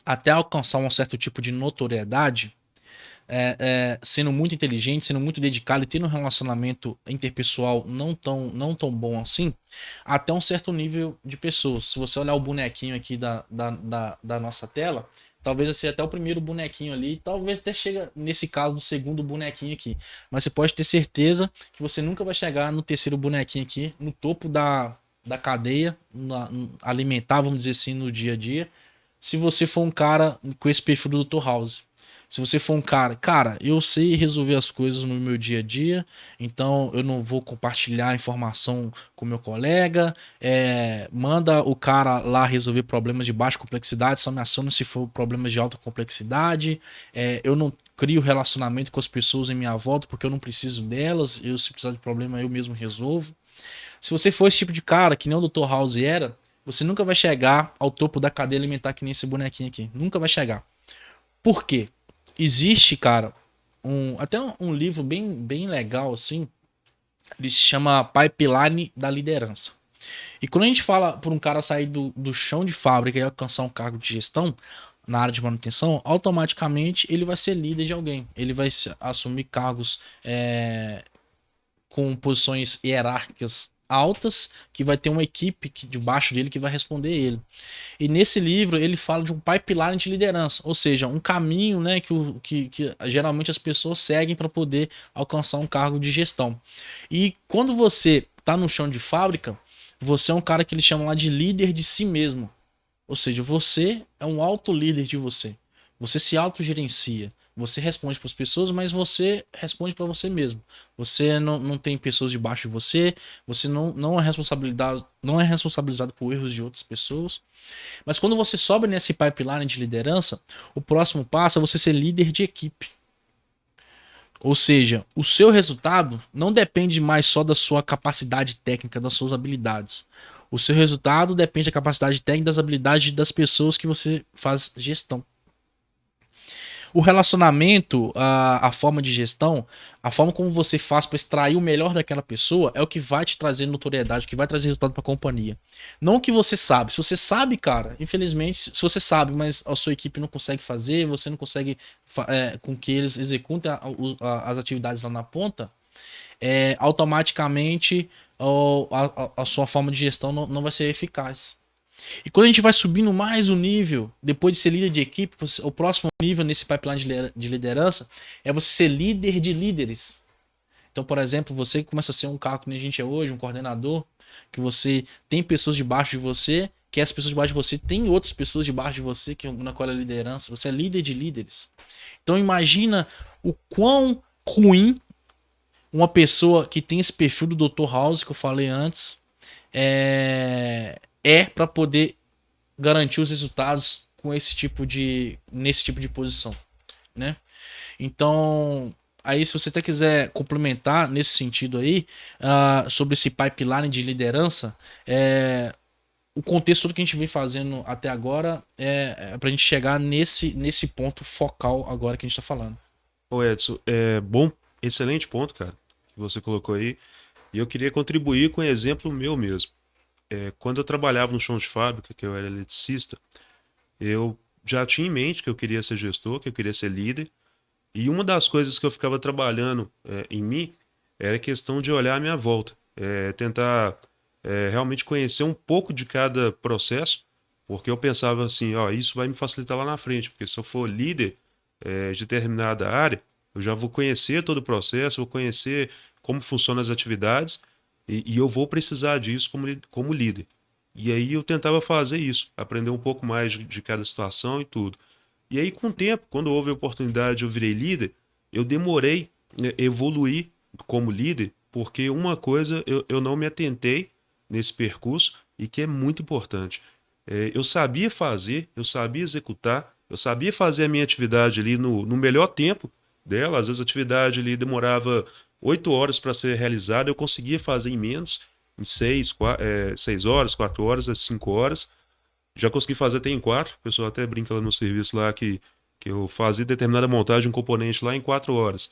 até alcançar um certo tipo de notoriedade, sendo muito inteligente, sendo muito dedicado e tendo um relacionamento interpessoal não tão bom assim, até um certo nível de pessoas. Se você olhar o bonequinho aqui da nossa tela, talvez seja até o primeiro bonequinho ali, talvez até chega nesse caso do segundo bonequinho aqui. Mas você pode ter certeza que você nunca vai chegar no terceiro bonequinho aqui, no topo da cadeia alimentar, vamos dizer assim, no dia a dia, se você for um cara com esse perfil do Dr. House. Se você for um cara, eu sei resolver as coisas no meu dia a dia, então eu não vou compartilhar informação com meu colega, manda o cara lá resolver problemas de baixa complexidade, só me aciona se for problemas de alta complexidade, eu não crio relacionamento com as pessoas em minha volta porque eu não preciso delas, se precisar de problema eu mesmo resolvo. Se você for esse tipo de cara, que nem o Dr. House era, você nunca vai chegar ao topo da cadeia alimentar que nem esse bonequinho aqui. Nunca vai chegar. Por quê? Existe, cara, até um livro bem legal, assim, ele se chama Pipeline da Liderança. E quando a gente fala por um cara sair do chão de fábrica e alcançar um cargo de gestão na área de manutenção, automaticamente ele vai ser líder de alguém. Ele vai assumir cargos com posições hierárquicas altas, que vai ter uma equipe debaixo dele que vai responder ele. E nesse livro ele fala de um pipeline de liderança, ou seja, um caminho, né, que geralmente as pessoas seguem para poder alcançar um cargo de gestão. E quando você está no chão de fábrica, você é um cara que eles chamam lá de líder de si mesmo. Ou seja, você é um auto-líder de você. Você se autogerencia. Você responde para as pessoas, mas você responde para você mesmo. Você não tem pessoas debaixo de você. Você não é responsabilizado por erros de outras pessoas. Mas quando você sobe nesse pipeline de liderança, o próximo passo é você ser líder de equipe. Ou seja, o seu resultado não depende mais só da sua capacidade técnica, das suas habilidades. O seu resultado depende da capacidade técnica, das habilidades das pessoas que você faz gestão. O relacionamento, a forma de gestão, a forma como você faz para extrair o melhor daquela pessoa é o que vai te trazer notoriedade, o que vai trazer resultado para a companhia. Não o que você sabe. Se você sabe, cara, infelizmente, se você sabe, mas a sua equipe não consegue fazer, você não consegue com que eles executem as atividades lá na ponta, automaticamente a sua forma de gestão não vai ser eficaz. E quando a gente vai subindo mais o nível, depois de ser líder de equipe, o próximo nível nesse pipeline de liderança é você ser líder de líderes. Então, por exemplo, você começa a ser um cargo que a gente é hoje, um coordenador, que você tem pessoas debaixo de você, que essas pessoas debaixo de você tem outras pessoas debaixo de você, que na qual é a liderança. Você é líder de líderes. Então imagina o quão ruim uma pessoa que tem esse perfil do Dr. House que eu falei antes é para poder garantir os resultados com nesse tipo de posição, né? Então, aí se você até quiser complementar nesse sentido aí, sobre esse pipeline de liderança, o contexto todo que a gente vem fazendo até agora é para a gente chegar nesse ponto focal agora que a gente está falando. Ô Edson, bom, excelente ponto, cara, que você colocou aí. E eu queria contribuir com um exemplo meu mesmo. Quando eu trabalhava no chão de fábrica, que eu era eletricista, eu já tinha em mente que eu queria ser gestor, que eu queria ser líder. E uma das coisas que eu ficava trabalhando em mim era a questão de olhar à minha volta, tentar realmente conhecer um pouco de cada processo, porque eu pensava assim, ó, isso vai me facilitar lá na frente, porque se eu for líder de determinada área, eu já vou conhecer todo o processo, vou conhecer como funcionam as atividades e eu vou precisar disso como líder. E aí eu tentava fazer isso, aprender um pouco mais de cada situação e tudo. E aí, com o tempo, quando houve a oportunidade, eu virei líder, eu demorei evoluir como líder, porque uma coisa eu não me atentei nesse percurso e que é muito importante. Eu sabia fazer, eu sabia executar, eu sabia fazer a minha atividade ali no melhor tempo dela. Às vezes a atividade ali demorava 8 horas para ser realizada, eu conseguia fazer em menos, em 6 horas, 4 horas, 5 horas. Já consegui fazer até em 4. O pessoal até brinca lá no serviço lá que eu fazia determinada montagem de um componente lá em 4 horas.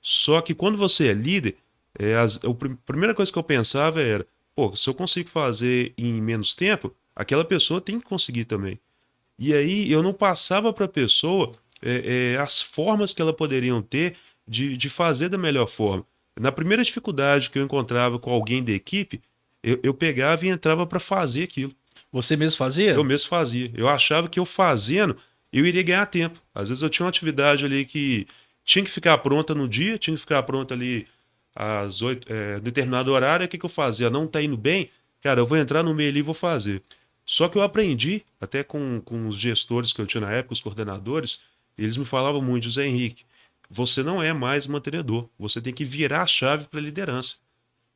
Só que quando você é líder, a primeira coisa que eu pensava era, pô, se eu consigo fazer em menos tempo, aquela pessoa tem que conseguir também. E aí eu não passava para a pessoa as formas que ela poderiam ter de fazer da melhor forma. Na primeira dificuldade que eu encontrava com alguém da equipe, eu pegava e entrava para fazer aquilo. Você mesmo Eu fazia? mesmo fazia. Eu achava que eu fazendo, eu iria ganhar tempo. Às vezes eu tinha uma atividade ali que tinha que ficar pronta no dia, tinha que ficar pronta ali às 8, determinado horário. O que eu fazia? Não tá indo bem? Cara, eu vou entrar no meio ali e vou fazer. Só que eu aprendi, até com os gestores que eu tinha na época, os coordenadores, eles me falavam muito, José Henrique, você não é mais mantenedor, você tem que virar a chave para a liderança.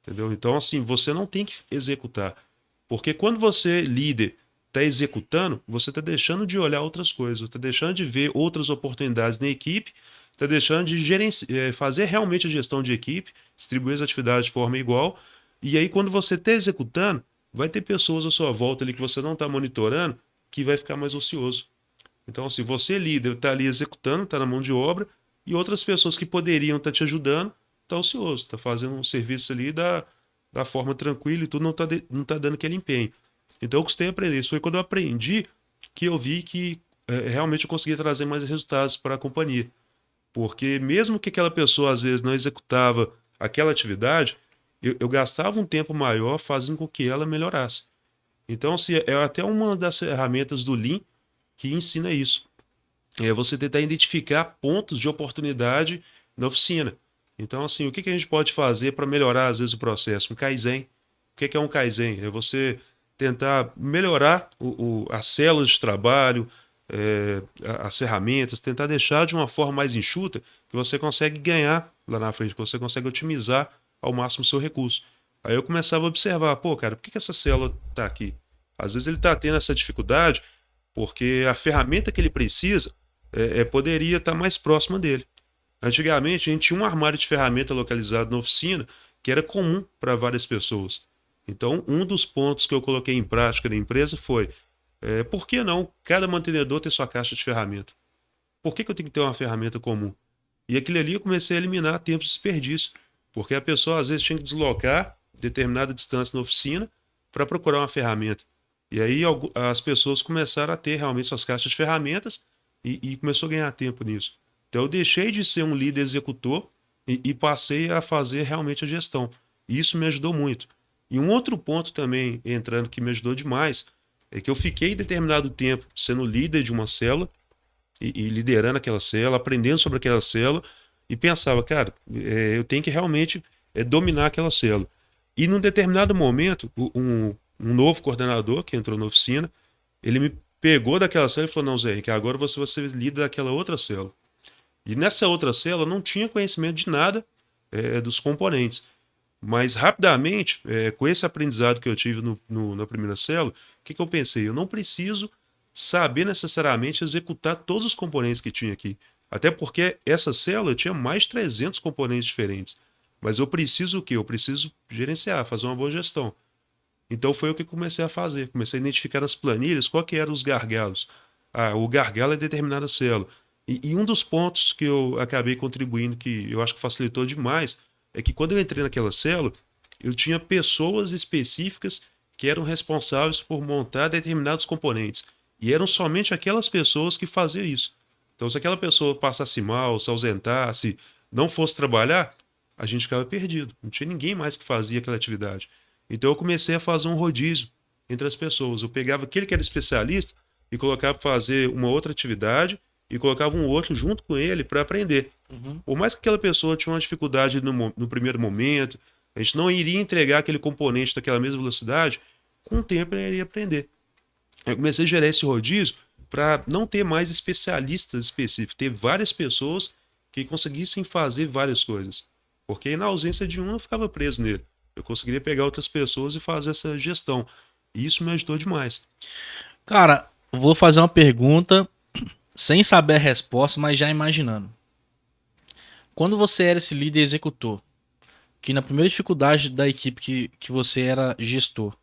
Entendeu? Então, assim, você não tem que executar. Porque quando você, líder, está executando, você está deixando de olhar outras coisas, está deixando de ver outras oportunidades na equipe, está deixando de fazer realmente a gestão de equipe, distribuir as atividades de forma igual. E aí, quando você está executando, vai ter pessoas à sua volta ali que você não está monitorando, que vai ficar mais ocioso. Então, assim, você, líder, está ali executando, está na mão de obra, e outras pessoas que poderiam estar te ajudando, está ocioso, está fazendo um serviço ali da forma tranquila e tudo, não tá dando aquele empenho. Então, eu custei aprender. Isso foi quando eu aprendi que eu vi que realmente eu conseguia trazer mais resultados para a companhia. Porque mesmo que aquela pessoa, às vezes, não executava aquela atividade, eu gastava um tempo maior fazendo com que ela melhorasse. Então, assim, é até uma das ferramentas do Lean que ensina isso. É você tentar identificar pontos de oportunidade na oficina. Então, assim, o que a gente pode fazer para melhorar, às vezes, o processo? Um Kaizen. O que é um Kaizen? É você tentar melhorar as células de trabalho, as ferramentas, tentar deixar de uma forma mais enxuta que você consegue ganhar lá na frente, que você consegue otimizar ao máximo o seu recurso. Aí eu começava a observar, pô, cara, por que essa célula está aqui? Às vezes ele está tendo essa dificuldade porque a ferramenta que ele precisa poderia estar mais próxima dele. Antigamente, a gente tinha um armário de ferramenta localizado na oficina que era comum para várias pessoas. Então, um dos pontos que eu coloquei em prática na empresa foi: por que não cada mantenedor ter sua caixa de ferramenta? Por que eu tenho que ter uma ferramenta comum? E aquilo ali eu comecei a eliminar tempo de desperdício, porque a pessoa às vezes tinha que deslocar determinada distância na oficina para procurar uma ferramenta. E aí as pessoas começaram a ter realmente suas caixas de ferramentas e começou a ganhar tempo nisso. Então eu deixei de ser um líder executor e passei a fazer realmente a gestão. E isso me ajudou muito. E um outro ponto também, entrando, que me ajudou demais, É que eu fiquei determinado tempo sendo líder de uma célula e liderando aquela célula, aprendendo sobre aquela célula e pensava, cara, eu tenho que realmente dominar aquela célula. E num determinado momento, um novo coordenador que entrou na oficina, ele me pegou daquela célula e falou, não, Zé Henrique, agora você vai ser líder daquela outra célula. E nessa outra célula eu não tinha conhecimento de nada dos componentes. Mas rapidamente, com esse aprendizado que eu tive na primeira célula, o que eu pensei? Eu não preciso saber necessariamente executar todos os componentes que tinha aqui. Até porque essa célula tinha mais de 300 componentes diferentes. Mas eu preciso o quê? Eu preciso gerenciar, fazer uma boa gestão. Então foi o que comecei a fazer. Comecei a identificar nas planilhas qual que eram os gargalos. Ah, o gargalo é determinada célula. E um dos pontos que eu acabei contribuindo, que eu acho que facilitou demais, é que quando eu entrei naquela célula, eu tinha pessoas específicas que eram responsáveis por montar determinados componentes. E eram somente aquelas pessoas que faziam isso. Então, se aquela pessoa passasse mal, se ausentasse, não fosse trabalhar, a gente ficava perdido. Não tinha ninguém mais que fazia aquela atividade. Então, eu comecei a fazer um rodízio entre as pessoas. Eu pegava aquele que era especialista e colocava para fazer uma outra atividade e colocava um outro junto com ele para aprender. Uhum. Por mais que aquela pessoa tinha uma dificuldade no primeiro momento, a gente não iria entregar aquele componente daquela mesma velocidade, com o tempo ele iria aprender. Eu comecei a gerar esse rodízio para não ter mais especialistas específicos, ter várias pessoas que conseguissem fazer várias coisas. Porque aí, na ausência de um, eu ficava preso nele. Eu conseguiria pegar outras pessoas e fazer essa gestão. E isso me ajudou demais. Cara, vou fazer uma pergunta sem saber a resposta, mas já imaginando. Quando você era esse líder executor, que na primeira dificuldade da equipe que você era gestor,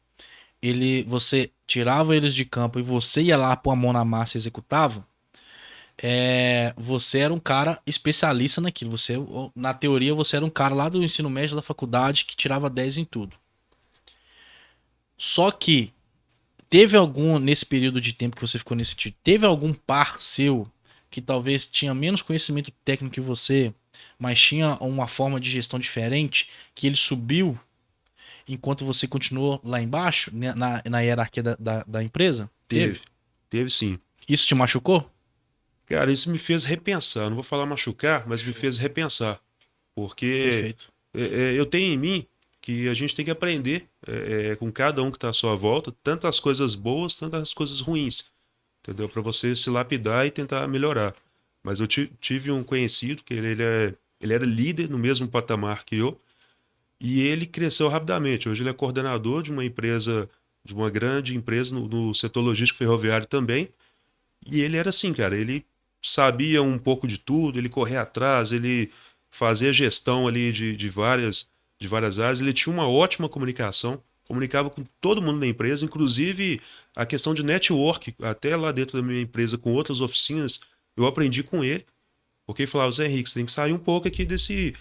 você tirava eles de campo e você ia lá pôr a mão na massa e executava, você era um cara especialista naquilo. Você, na teoria, você era um cara lá do ensino médio da faculdade que tirava 10 em tudo. Só que teve algum, nesse período de tempo que você ficou nesse time, teve algum par seu que talvez tinha menos conhecimento técnico que você, mas tinha uma forma de gestão diferente, que ele subiu enquanto você continuou lá embaixo, né, na hierarquia da empresa? Teve. Teve sim. Isso te machucou? Cara, isso me fez repensar. Não vou falar machucar, mas me fez repensar. Porque Perfeito. eu tenho em mim que a gente tem que aprender com cada um que está à sua volta, tanto as coisas boas, tanto as coisas ruins. Entendeu? Para você se lapidar e tentar melhorar. Mas eu tive um conhecido que ele era líder no mesmo patamar que eu, e ele cresceu rapidamente. Hoje ele é coordenador de uma empresa, de uma grande empresa no setor logístico ferroviário também. E ele era assim, cara, ele sabia um pouco de tudo, ele corria atrás, ele fazia gestão ali de várias áreas, ele tinha uma ótima comunicação, comunicava com todo mundo da empresa, inclusive a questão de network, até lá dentro da minha empresa com outras oficinas, eu aprendi com ele, porque ele falava, Zé Henrique, você tem que sair um pouco aqui desse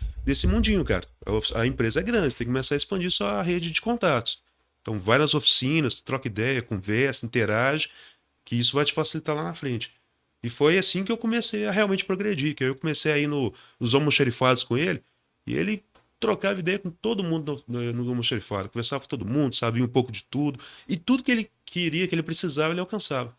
mundinho, cara. A empresa é grande, você tem que começar a expandir sua rede de contatos. Então, vai nas oficinas, troca ideia, conversa, interage, que isso vai te facilitar lá na frente. E foi assim que eu comecei a realmente progredir, que eu comecei a ir nos almoxerifados com ele, e ele trocava ideia com todo mundo no almoxerifado, conversava com todo mundo, sabia um pouco de tudo, e tudo que ele queria, que ele precisava, ele alcançava.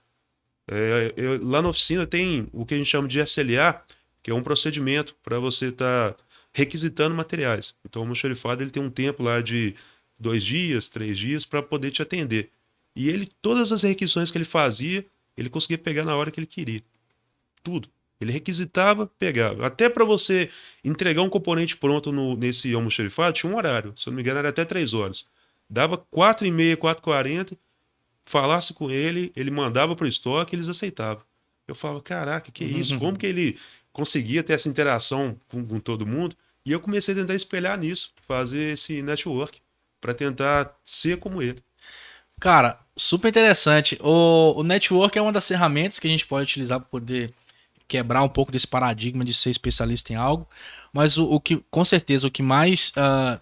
Lá na oficina tem o que a gente chama de SLA, que é um procedimento para você estar requisitando materiais. Então o almoxerifado ele tem um tempo lá de 2 dias, 3 dias para poder te atender. E ele, todas as requisições que ele fazia, ele conseguia pegar na hora que ele queria. Tudo. Ele requisitava, pegava. Até para você entregar um componente pronto nesse almoxerifado, tinha um horário. Se eu não me engano, era até 3 horas. Dava 4h30, 4h40, falasse com ele, ele mandava para o estoque e eles aceitavam. Eu falava, caraca, que isso? Como que ele conseguia ter essa interação com todo mundo? E eu comecei a tentar espelhar nisso, fazer esse network, para tentar ser como ele. Cara, super interessante. O network é uma das ferramentas que a gente pode utilizar para poder quebrar um pouco desse paradigma de ser especialista em algo. Mas o que, com certeza, o que mais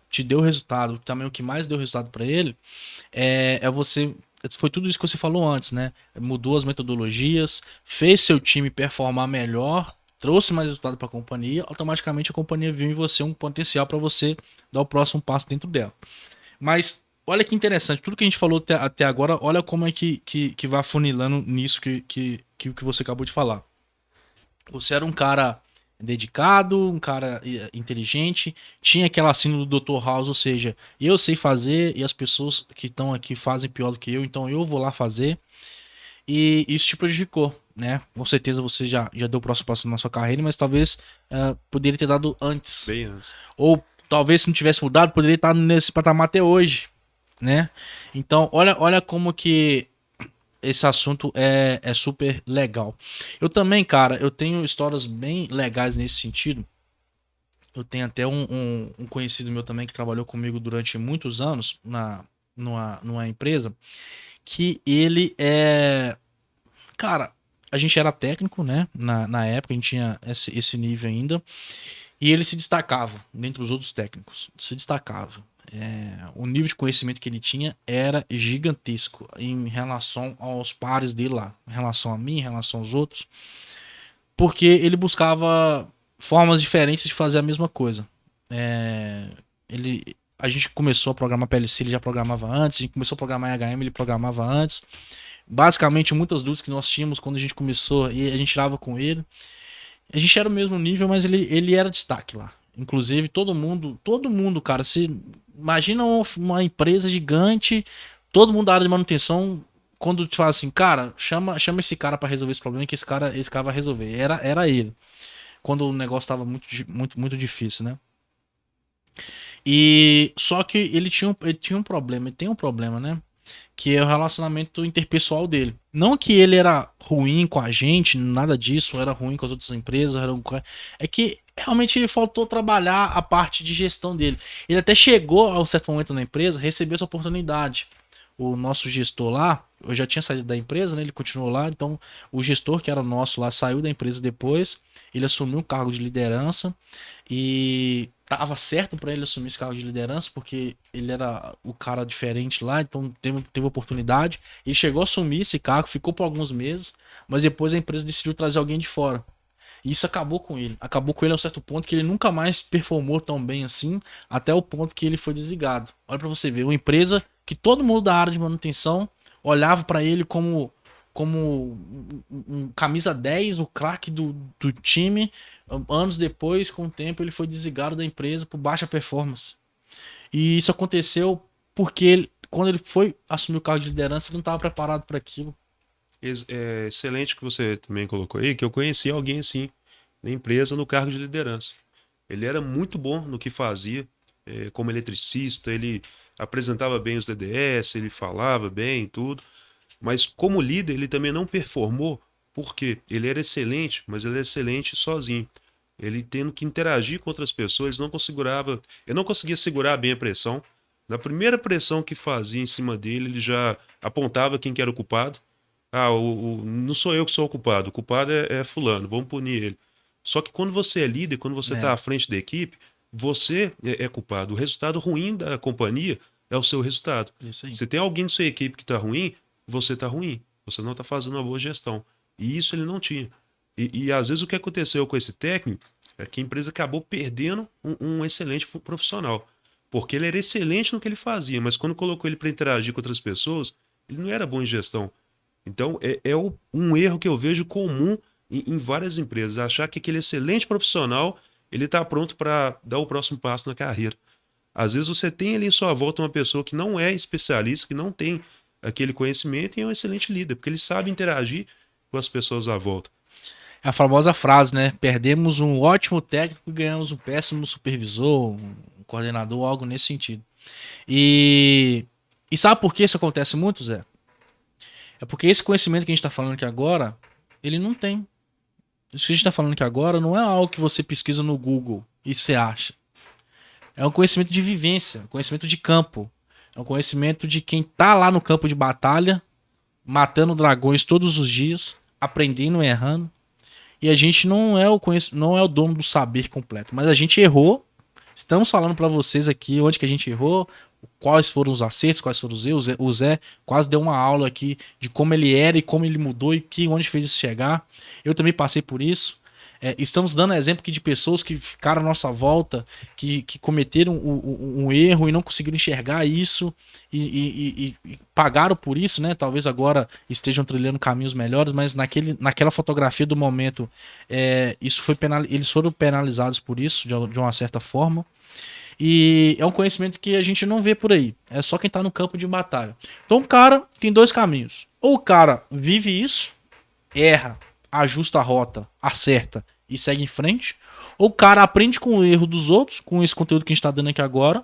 te deu resultado, também o que mais deu resultado para ele, você. Foi tudo isso que você falou antes, né? Mudou as metodologias, fez seu time performar melhor, trouxe mais resultado para a companhia, automaticamente a companhia viu em você um potencial para você dar o próximo passo dentro dela. Mas olha que interessante, tudo que a gente falou até agora, olha como é que vai afunilando nisso que você acabou de falar. Você era um cara dedicado, um cara inteligente, tinha aquela síndrome do Dr. House, ou seja, eu sei fazer e as pessoas que estão aqui fazem pior do que eu, então eu vou lá fazer. E isso te prejudicou, né? Com certeza você já deu o próximo passo na sua carreira, mas talvez poderia ter dado antes. Bem antes. Ou talvez se não tivesse mudado, poderia estar nesse patamar até hoje, né? Então, olha como que esse assunto é super legal. Eu também, cara, eu tenho histórias bem legais nesse sentido. Eu tenho até um conhecido meu também que trabalhou comigo durante muitos anos numa empresa, que ele é. Cara, a gente era técnico, né? Na época, a gente tinha esse nível ainda. E ele se destacava dentre os outros técnicos. Se destacava. O nível de conhecimento que ele tinha era gigantesco em relação aos pares dele lá, em relação a mim, em relação aos outros, porque ele buscava formas diferentes de fazer a mesma coisa. É, a gente começou a programar PLC, ele já programava antes, a gente começou a programar HM, ele programava antes. Basicamente, muitas dúvidas que nós tínhamos quando a gente começou, e a gente tirava com ele. A gente era o mesmo nível, mas ele era destaque lá. Inclusive, todo mundo, cara, você imagina uma empresa gigante, todo mundo da área de manutenção, quando te fala assim, cara, chama esse cara pra resolver esse problema, que esse cara vai resolver. Era ele. Quando o negócio tava muito difícil, né? E só que ele tinha um problema, ele tem um problema, né? Que é o relacionamento interpessoal dele. Não que ele era ruim com a gente, nada disso, era ruim com as outras empresas, é que realmente ele faltou trabalhar a parte de gestão dele. Ele até chegou a um certo momento na empresa, recebeu essa oportunidade. O nosso gestor lá, eu já tinha saído da empresa, né? Ele continuou lá, então o gestor que era nosso lá saiu da empresa depois, ele assumiu um cargo de liderança e tava certo para ele assumir esse cargo de liderança, porque ele era o cara diferente lá, então teve oportunidade. Ele chegou a assumir esse cargo, ficou por alguns meses, mas depois a empresa decidiu trazer alguém de fora. E isso acabou com ele. Acabou com ele a um certo ponto que ele nunca mais performou tão bem assim, até o ponto que ele foi desligado. Olha para você ver, uma empresa que todo mundo da área de manutenção olhava para ele como um camisa 10, o craque do time. Anos depois, com o tempo, ele foi desligado da empresa por baixa performance. E isso aconteceu porque quando ele foi assumir o cargo de liderança, ele não estava preparado para aquilo. É excelente que você também colocou aí, que eu conheci alguém assim, na empresa, no cargo de liderança. Ele era muito bom no que fazia, como eletricista, ele apresentava bem os DDS, ele falava bem tudo, mas como líder ele também não performou, porque ele era excelente, mas ele era excelente sozinho. Ele tendo que interagir com outras pessoas, ele não conseguia segurar bem a pressão. Na primeira pressão que fazia em cima dele, ele já apontava quem que era o culpado. Ah, não sou eu que sou o culpado é fulano, vamos punir ele. Só que quando você é líder, quando você está É, à frente da equipe, você é culpado. O resultado ruim da companhia é o seu resultado. isso aí. Se tem alguém de sua equipe que está ruim, você está ruim. Você não está fazendo uma boa gestão. E isso ele não tinha. E às vezes o que aconteceu com esse técnico é que a empresa acabou perdendo um excelente profissional. Porque ele era excelente no que ele fazia, mas quando colocou ele para interagir com outras pessoas, ele não era bom em gestão. Então, um erro que eu vejo comum em várias empresas, achar que aquele excelente profissional, ele está pronto para dar o próximo passo na carreira. Às vezes você tem ali em sua volta uma pessoa que não é especialista, que não tem aquele conhecimento e é um excelente líder, porque ele sabe interagir com as pessoas à volta. É a famosa frase, né? Perdemos um ótimo técnico e ganhamos um péssimo supervisor, um coordenador, algo nesse sentido. E sabe por que isso acontece muito, Zé? É porque esse conhecimento que a gente está falando aqui agora, ele não tem. Isso que a gente está falando aqui agora não é algo que você pesquisa no Google e você acha. É um conhecimento de vivência, um conhecimento de campo. É um conhecimento de quem tá lá no campo de batalha, matando dragões todos os dias, aprendendo e errando. E a gente não é o dono do saber completo, mas a gente errou. Estamos falando para vocês aqui onde que a gente errou, quais foram os acertos, quais foram os erros. O Zé quase deu uma aula aqui de como ele era e como ele mudou e onde fez isso chegar. Eu também passei por isso. Estamos dando exemplo aqui de pessoas que ficaram à nossa volta, que cometeram um erro e não conseguiram enxergar isso e pagaram por isso, né? Talvez agora estejam trilhando caminhos melhores, mas naquela fotografia do momento, eles foram penalizados por isso, de uma certa forma. E é um conhecimento que a gente não vê por aí. É só quem tá no campo de batalha. Então o cara tem dois caminhos. Ou o cara vive isso, erra, ajusta a rota, acerta e segue em frente. Ou o cara aprende com o erro dos outros, com esse conteúdo que a gente tá dando aqui agora,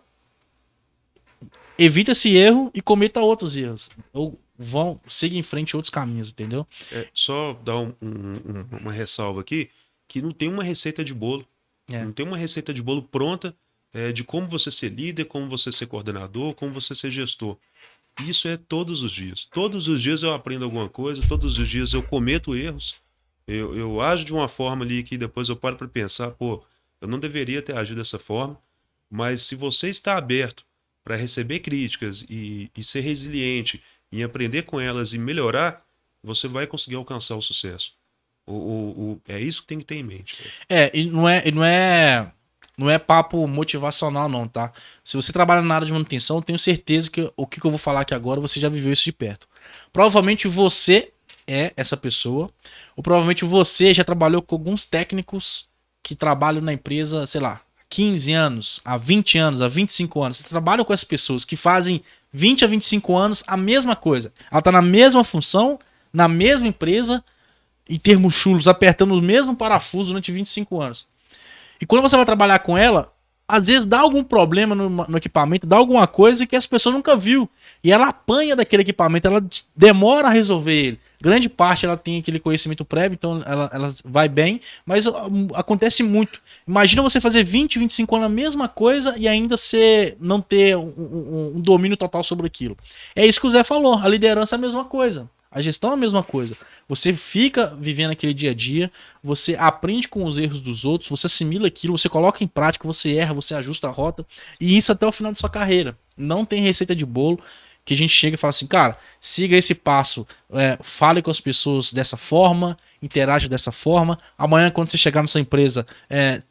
evita esse erro e cometa outros erros. Ou seguir em frente outros caminhos, entendeu? Só dar uma ressalva aqui, que não tem uma receita de bolo. Não tem uma receita de bolo pronta de como você ser líder, como você ser coordenador, como você ser gestor. Isso é todos os dias. Todos os dias eu aprendo alguma coisa, todos os dias eu cometo erros, eu ajo de uma forma ali que depois eu paro para pensar, pô, eu não deveria ter agido dessa forma, mas se você está aberto para receber críticas e ser resiliente em aprender com elas e melhorar, você vai conseguir alcançar o sucesso. É isso que tem que ter em mente. E não é papo motivacional não, tá? Se você trabalha na área de manutenção, eu tenho certeza que o que eu vou falar aqui agora, você já viveu isso de perto. Provavelmente você é essa pessoa, ou provavelmente você já trabalhou com alguns técnicos que trabalham na empresa, sei lá, há 15 anos, há 20 anos, há 25 anos. Você trabalha com essas pessoas que fazem 20 a 25 anos a mesma coisa. Ela tá na mesma função, na mesma empresa, em termos chulos, apertando o mesmo parafuso durante 25 anos. E quando você vai trabalhar com ela, às vezes dá algum problema no equipamento, dá alguma coisa que essa pessoa nunca viu. E ela apanha daquele equipamento, ela demora a resolver ele. Grande parte ela tem aquele conhecimento prévio, então ela vai bem, mas acontece muito. Imagina você fazer 20, 25 anos a mesma coisa e ainda não ter um domínio total sobre aquilo. É isso que o Zé falou, a liderança é a mesma coisa. A gestão é a mesma coisa. Você fica vivendo aquele dia a dia, você aprende com os erros dos outros, você assimila aquilo, você coloca em prática, você erra, você ajusta a rota, e isso até o final da sua carreira. Não tem receita de bolo que a gente chega e fala assim, cara, siga esse passo, fale com as pessoas dessa forma, interaja dessa forma, amanhã quando você chegar na sua empresa,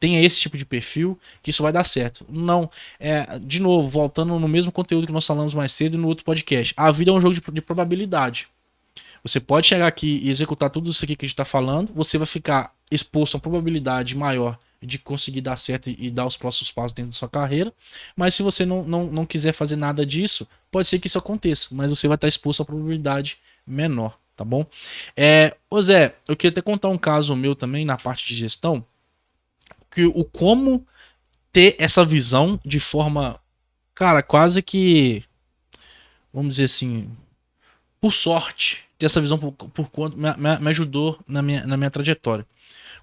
tenha esse tipo de perfil, que isso vai dar certo. Não, de novo, voltando no mesmo conteúdo que nós falamos mais cedo no outro podcast, a vida é um jogo de probabilidade. Você pode chegar aqui e executar tudo isso aqui que a gente está falando, você vai ficar exposto a uma probabilidade maior de conseguir dar certo e dar os próximos passos dentro da sua carreira, mas se você não quiser fazer nada disso, pode ser que isso aconteça, mas você vai estar exposto a uma probabilidade menor, tá bom? Ô Zé, eu queria até contar um caso meu também na parte de gestão, que como ter essa visão de forma, cara, quase que, vamos dizer assim, por sorte, ter essa visão por quanto me ajudou na minha trajetória.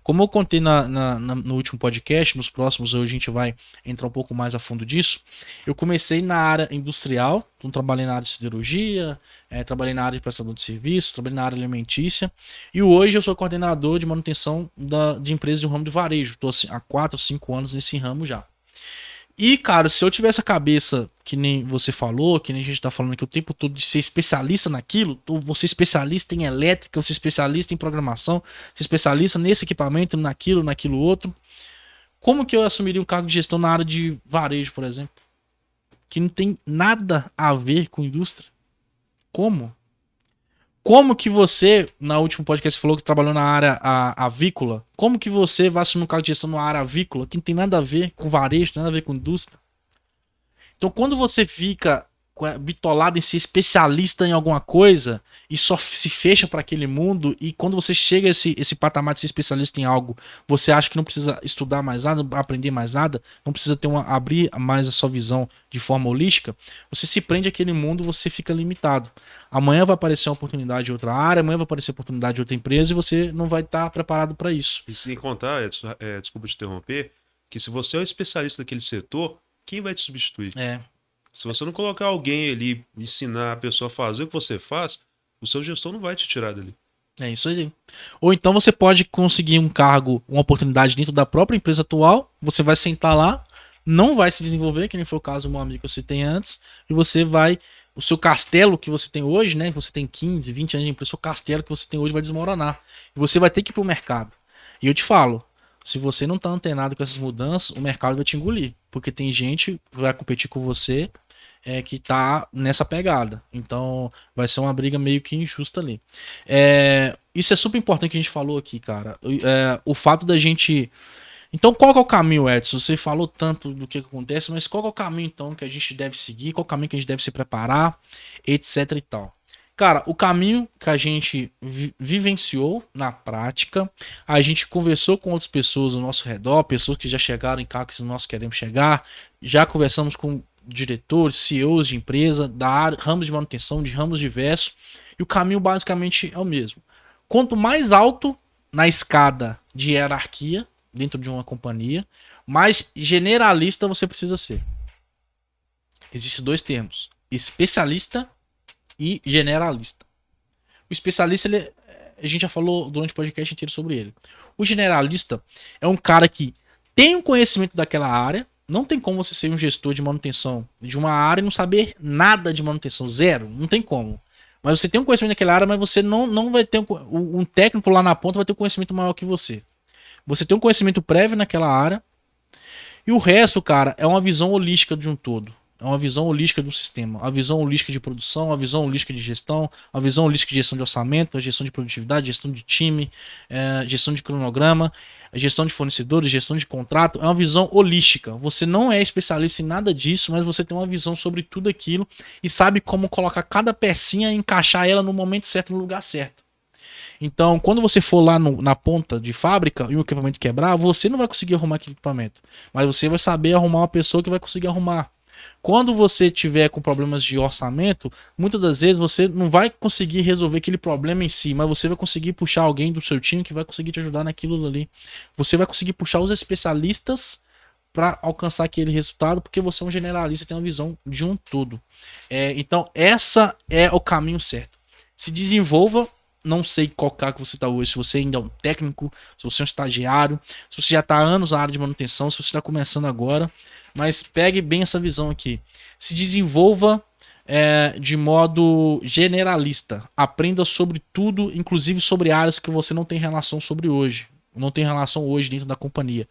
Como eu contei no último podcast, nos próximos a gente vai entrar um pouco mais a fundo disso. Eu comecei na área industrial, então trabalhei na área de siderurgia, trabalhei na área de prestador de serviço, trabalhei na área alimentícia, e hoje eu sou coordenador de manutenção de empresas de um ramo de varejo. Estou há 4 ou 5 anos nesse ramo já. E, cara, se eu tivesse a cabeça, que nem você falou, que nem a gente tá falando aqui o tempo todo, de ser especialista naquilo, você especialista em elétrica, você especialista em programação, você especialista nesse equipamento, naquilo outro, como que eu assumiria um cargo de gestão na área de varejo, por exemplo? Que não tem nada a ver com indústria. Como? Como que você, na última podcast, falou que trabalhou na área avícola? Como que você vai assumir um cargo de gestão na área avícola que não tem nada a ver com varejo, nada a ver com indústria? Então, quando você fica bitolado em ser especialista em alguma coisa e só se fecha para aquele mundo, e quando você chega a esse patamar de ser especialista em algo, você acha que não precisa estudar mais nada, aprender mais nada, não precisa abrir mais a sua visão de forma holística, você se prende àquele mundo, você fica limitado. Amanhã vai aparecer uma oportunidade em outra área, amanhã vai aparecer uma oportunidade em outra empresa e você não vai estar preparado para isso. E sem contar, Edson, desculpa te interromper, que se você é um especialista daquele setor, quem vai te substituir? Se você não colocar alguém ali, ensinar a pessoa a fazer o que você faz, o seu gestor não vai te tirar dali. É isso aí. Ou então você pode conseguir um cargo, uma oportunidade dentro da própria empresa atual, você vai sentar lá, não vai se desenvolver, que nem foi o caso do meu amigo que eu citei antes, e você vai, o seu castelo que você tem hoje, né, você tem 15, 20 anos de empresa, o seu castelo que você tem hoje vai desmoronar. E você vai ter que ir pro mercado. E eu te falo, Se você não tá antenado com essas mudanças, o mercado vai te engolir. Porque tem gente que vai competir com você que tá nessa pegada. Então vai ser uma briga meio que injusta ali. Isso é super importante que a gente falou aqui, cara. O fato da gente. Então, qual que é o caminho, Edson? Você falou tanto do que acontece, mas qual que é o caminho, então, que a gente deve seguir? Qual é o caminho que a gente deve se preparar, etc e tal? Cara, o caminho que a gente vivenciou na prática, a gente conversou com outras pessoas ao nosso redor, pessoas que já chegaram em cargos que nós queremos chegar, já conversamos com diretores, CEOs de empresa, da área, ramos de manutenção, de ramos diversos, e o caminho basicamente é o mesmo. Quanto mais alto na escada de hierarquia dentro de uma companhia, mais generalista você precisa ser. Existem dois termos: especialista e generalista. O especialista, a gente já falou durante o podcast inteiro sobre ele. O generalista é um cara que tem um conhecimento daquela área. Não tem como você ser um gestor de manutenção de uma área e não saber nada de manutenção, zero, não tem como. Mas você tem um conhecimento daquela área, mas você não vai ter um técnico lá na ponta vai ter um conhecimento maior que você. Você tem um conhecimento prévio naquela área e o resto, cara, é uma visão holística de um todo. É uma visão holística do sistema. A visão holística de produção, a visão holística de gestão, a visão holística de gestão de orçamento, a gestão de produtividade, gestão de time, gestão de cronograma, gestão de fornecedores, gestão de contrato. É uma visão holística. Você não é especialista em nada disso, mas você tem uma visão sobre tudo aquilo e sabe como colocar cada pecinha e encaixar ela no momento certo, no lugar certo. Então, quando você for lá na ponta de fábrica e o equipamento quebrar, você não vai conseguir arrumar aquele equipamento. Mas você vai saber arrumar uma pessoa que vai conseguir arrumar. Quando você tiver com problemas de orçamento, muitas das vezes você não vai conseguir resolver aquele problema em si, mas você vai conseguir puxar alguém do seu time que vai conseguir te ajudar naquilo ali. Você vai conseguir puxar os especialistas para alcançar aquele resultado, porque você é um generalista, tem uma visão de um todo. Então, essa é o caminho certo. Se desenvolva. Não sei qual cargo você está hoje, se você ainda é um técnico, se você é um estagiário, se você já está há anos na área de manutenção, se você está começando agora, mas pegue bem essa visão aqui. Se desenvolva de modo generalista. Aprenda sobre tudo, inclusive sobre áreas que você não tem relação sobre hoje. Não tem relação hoje dentro da companhia.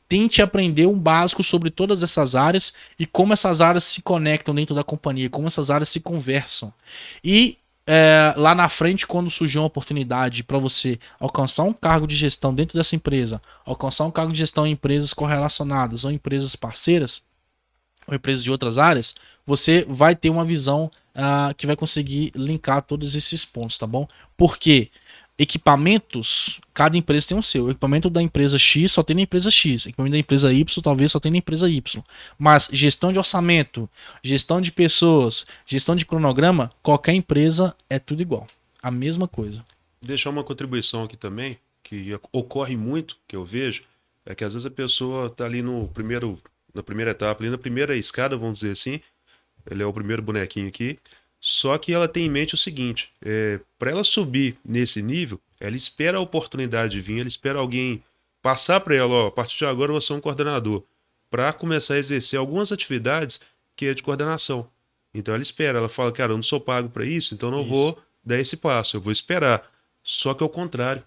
Tente aprender um básico sobre todas essas áreas e como essas áreas se conectam dentro da companhia, como essas áreas se conversam. E lá na frente, quando surgir uma oportunidade para você alcançar um cargo de gestão dentro dessa empresa, alcançar um cargo de gestão em empresas correlacionadas ou empresas parceiras, ou empresas de outras áreas, você vai ter uma visão que vai conseguir linkar todos esses pontos, tá bom? Porque equipamentos, cada empresa tem o seu. O equipamento da empresa X só tem na empresa X. O equipamento da empresa Y talvez só tem na empresa Y. Mas gestão de orçamento, gestão de pessoas, gestão de cronograma, qualquer empresa é tudo igual. A mesma coisa. Deixar uma contribuição aqui também, que ocorre muito, que eu vejo, é que às vezes a pessoa está ali na primeira etapa, ali na primeira escada, vamos dizer assim, ele é o primeiro bonequinho aqui, só que ela tem em mente o seguinte, para ela subir nesse nível, ela espera a oportunidade de vir, ela espera alguém passar para ela, ó, a partir de agora você é um coordenador, para começar a exercer algumas atividades que é de coordenação. Então ela espera, ela fala, cara, eu não sou pago para isso, então não vou dar esse passo, eu vou esperar. Só que ao contrário,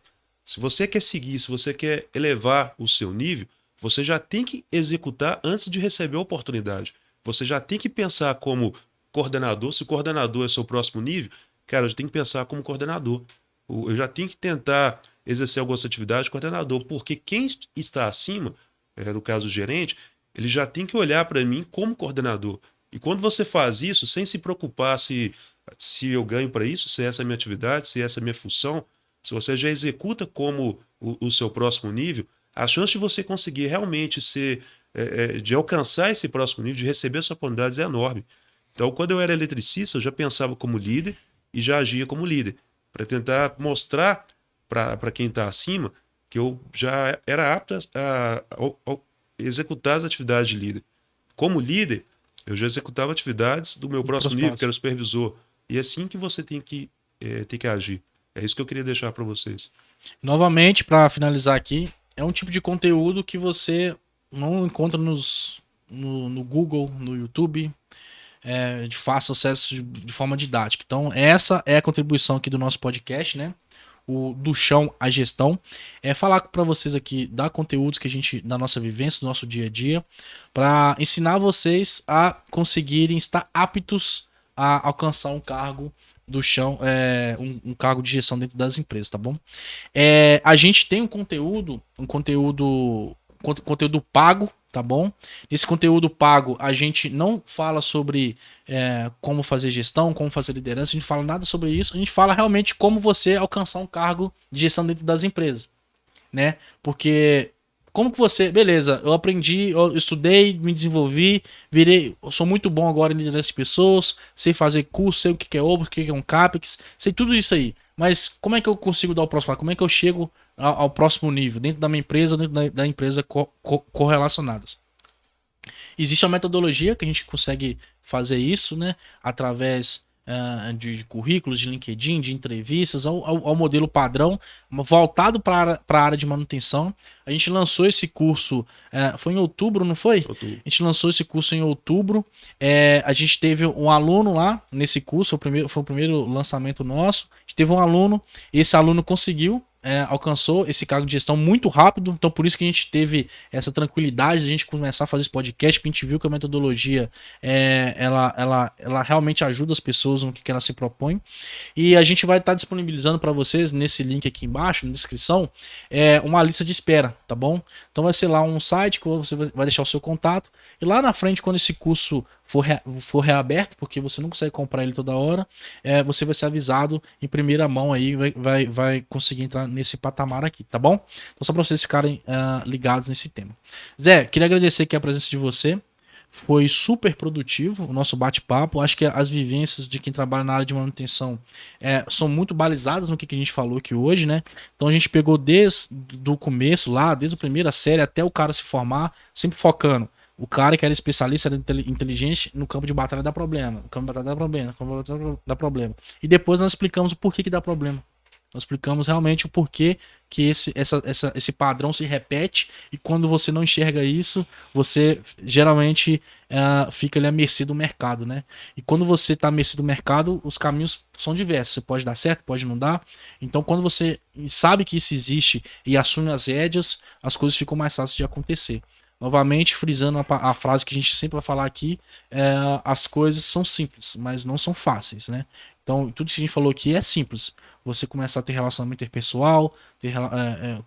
se você quer seguir, se você quer elevar o seu nível, você já tem que executar antes de receber a oportunidade. Você já tem que pensar como coordenador. Se o coordenador é seu próximo nível, cara, eu já tenho que pensar como coordenador. Eu já tenho que tentar exercer algumas atividades de coordenador, porque quem está acima, no caso o gerente, ele já tem que olhar para mim como coordenador. E quando você faz isso, sem se preocupar se eu ganho para isso, se essa é a minha atividade, se essa é a minha função, se você já executa como o seu próximo nível, a chance de você conseguir realmente de alcançar esse próximo nível, de receber essas oportunidades é enorme. Então, quando eu era eletricista, eu já pensava como líder e já agia como líder, para tentar mostrar para quem está acima que eu já era apto a executar as atividades de líder. Como líder, eu já executava atividades do meu próximo nível, que era o supervisor. E é assim que você tem que agir. É isso que eu queria deixar para vocês. Novamente, para finalizar aqui, é um tipo de conteúdo que você não encontra no Google, no YouTube, de fácil acesso de forma didática. Então, essa é a contribuição aqui do nosso podcast, né? o Do Chão à Gestão. Falar para vocês aqui, dar conteúdos que a gente, da nossa vivência, do nosso dia a dia, para ensinar vocês a conseguirem estar aptos a alcançar um cargo do chão, um cargo de gestão dentro das empresas, tá bom? A gente tem conteúdo pago, tá bom? Nesse conteúdo pago, a gente não fala sobre como fazer gestão, como fazer liderança, a gente fala nada sobre isso, a gente fala realmente como você alcançar um cargo de gestão dentro das empresas, né? Porque como que você, beleza, eu aprendi, eu estudei, me desenvolvi, eu sou muito bom agora em liderança de pessoas, sei fazer curso, sei o que é OBS, o que é um CAPEX, sei tudo isso aí. Mas como é que eu consigo dar o próximo passo? Como é que eu chego ao próximo nível, dentro da minha empresa, dentro da empresa correlacionadas? Existe uma metodologia que a gente consegue fazer isso, né? Através de currículos, de LinkedIn, de entrevistas, ao modelo padrão, voltado para a área de manutenção. A gente lançou esse curso, foi em outubro, não foi? Outubro. A gente lançou esse curso em outubro. A gente teve um aluno lá nesse curso, foi o primeiro lançamento nosso. A gente teve um aluno, esse aluno conseguiu. Alcançou esse cargo de gestão muito rápido, então por isso que a gente teve essa tranquilidade de a gente começar a fazer esse podcast, porque a gente viu que a metodologia ela realmente ajuda as pessoas no que ela se propõe. E a gente vai estar disponibilizando para vocês nesse link aqui embaixo, na descrição, uma lista de espera, tá bom? Então vai ser lá um site que você vai deixar o seu contato, e lá na frente, quando esse curso for reaberto, porque você não consegue comprar ele toda hora, você vai ser avisado em primeira mão aí, vai conseguir entrar nesse patamar aqui, tá bom? Então só para vocês ficarem ligados nesse tema. Zé, queria agradecer aqui a presença de você. Foi super produtivo o nosso bate-papo. Acho que as vivências de quem trabalha na área de manutenção são muito balizadas no que a gente falou aqui hoje, né? Então a gente pegou desde o começo lá, desde a primeira série até o cara se formar, sempre focando. O cara que era especialista, era inteligente, no campo de batalha dá problema. No campo de batalha dá problema. No campo de batalha dá problema. E depois nós explicamos o porquê que dá problema. Nós explicamos realmente o porquê que esse padrão se repete, e quando você não enxerga isso, você geralmente fica ali à mercê do mercado, né? E quando você está à mercê do mercado, os caminhos são diversos. Você pode dar certo, pode não dar. Então, quando você sabe que isso existe e assume as rédeas, as coisas ficam mais fáceis de acontecer. Novamente, frisando a frase que a gente sempre vai falar aqui, as coisas são simples, mas não são fáceis, né? Então, tudo que a gente falou aqui é simples. Você começar a ter relacionamento interpessoal,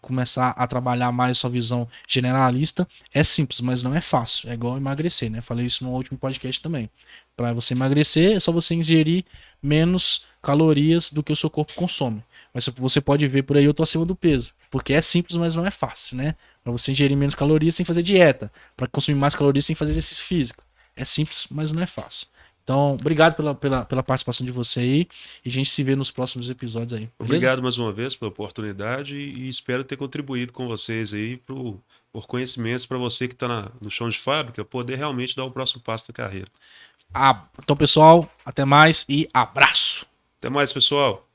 começar a trabalhar mais sua visão generalista, é simples, mas não é fácil. É igual emagrecer, né? Falei isso no último podcast também. Para você emagrecer, é só você ingerir menos calorias do que o seu corpo consome. Mas você pode ver por aí, eu tô acima do peso. Porque é simples, mas não é fácil, né? Para você ingerir menos calorias sem fazer dieta. Para consumir mais calorias sem fazer exercício físico. É simples, mas não é fácil. Então, obrigado pela participação de você aí. E a gente se vê nos próximos episódios aí. Beleza? Obrigado mais uma vez pela oportunidade e espero ter contribuído com vocês aí por conhecimentos para você que está no chão de fábrica poder realmente dar o próximo passo da carreira. Então, pessoal, até mais e abraço. Até mais, pessoal.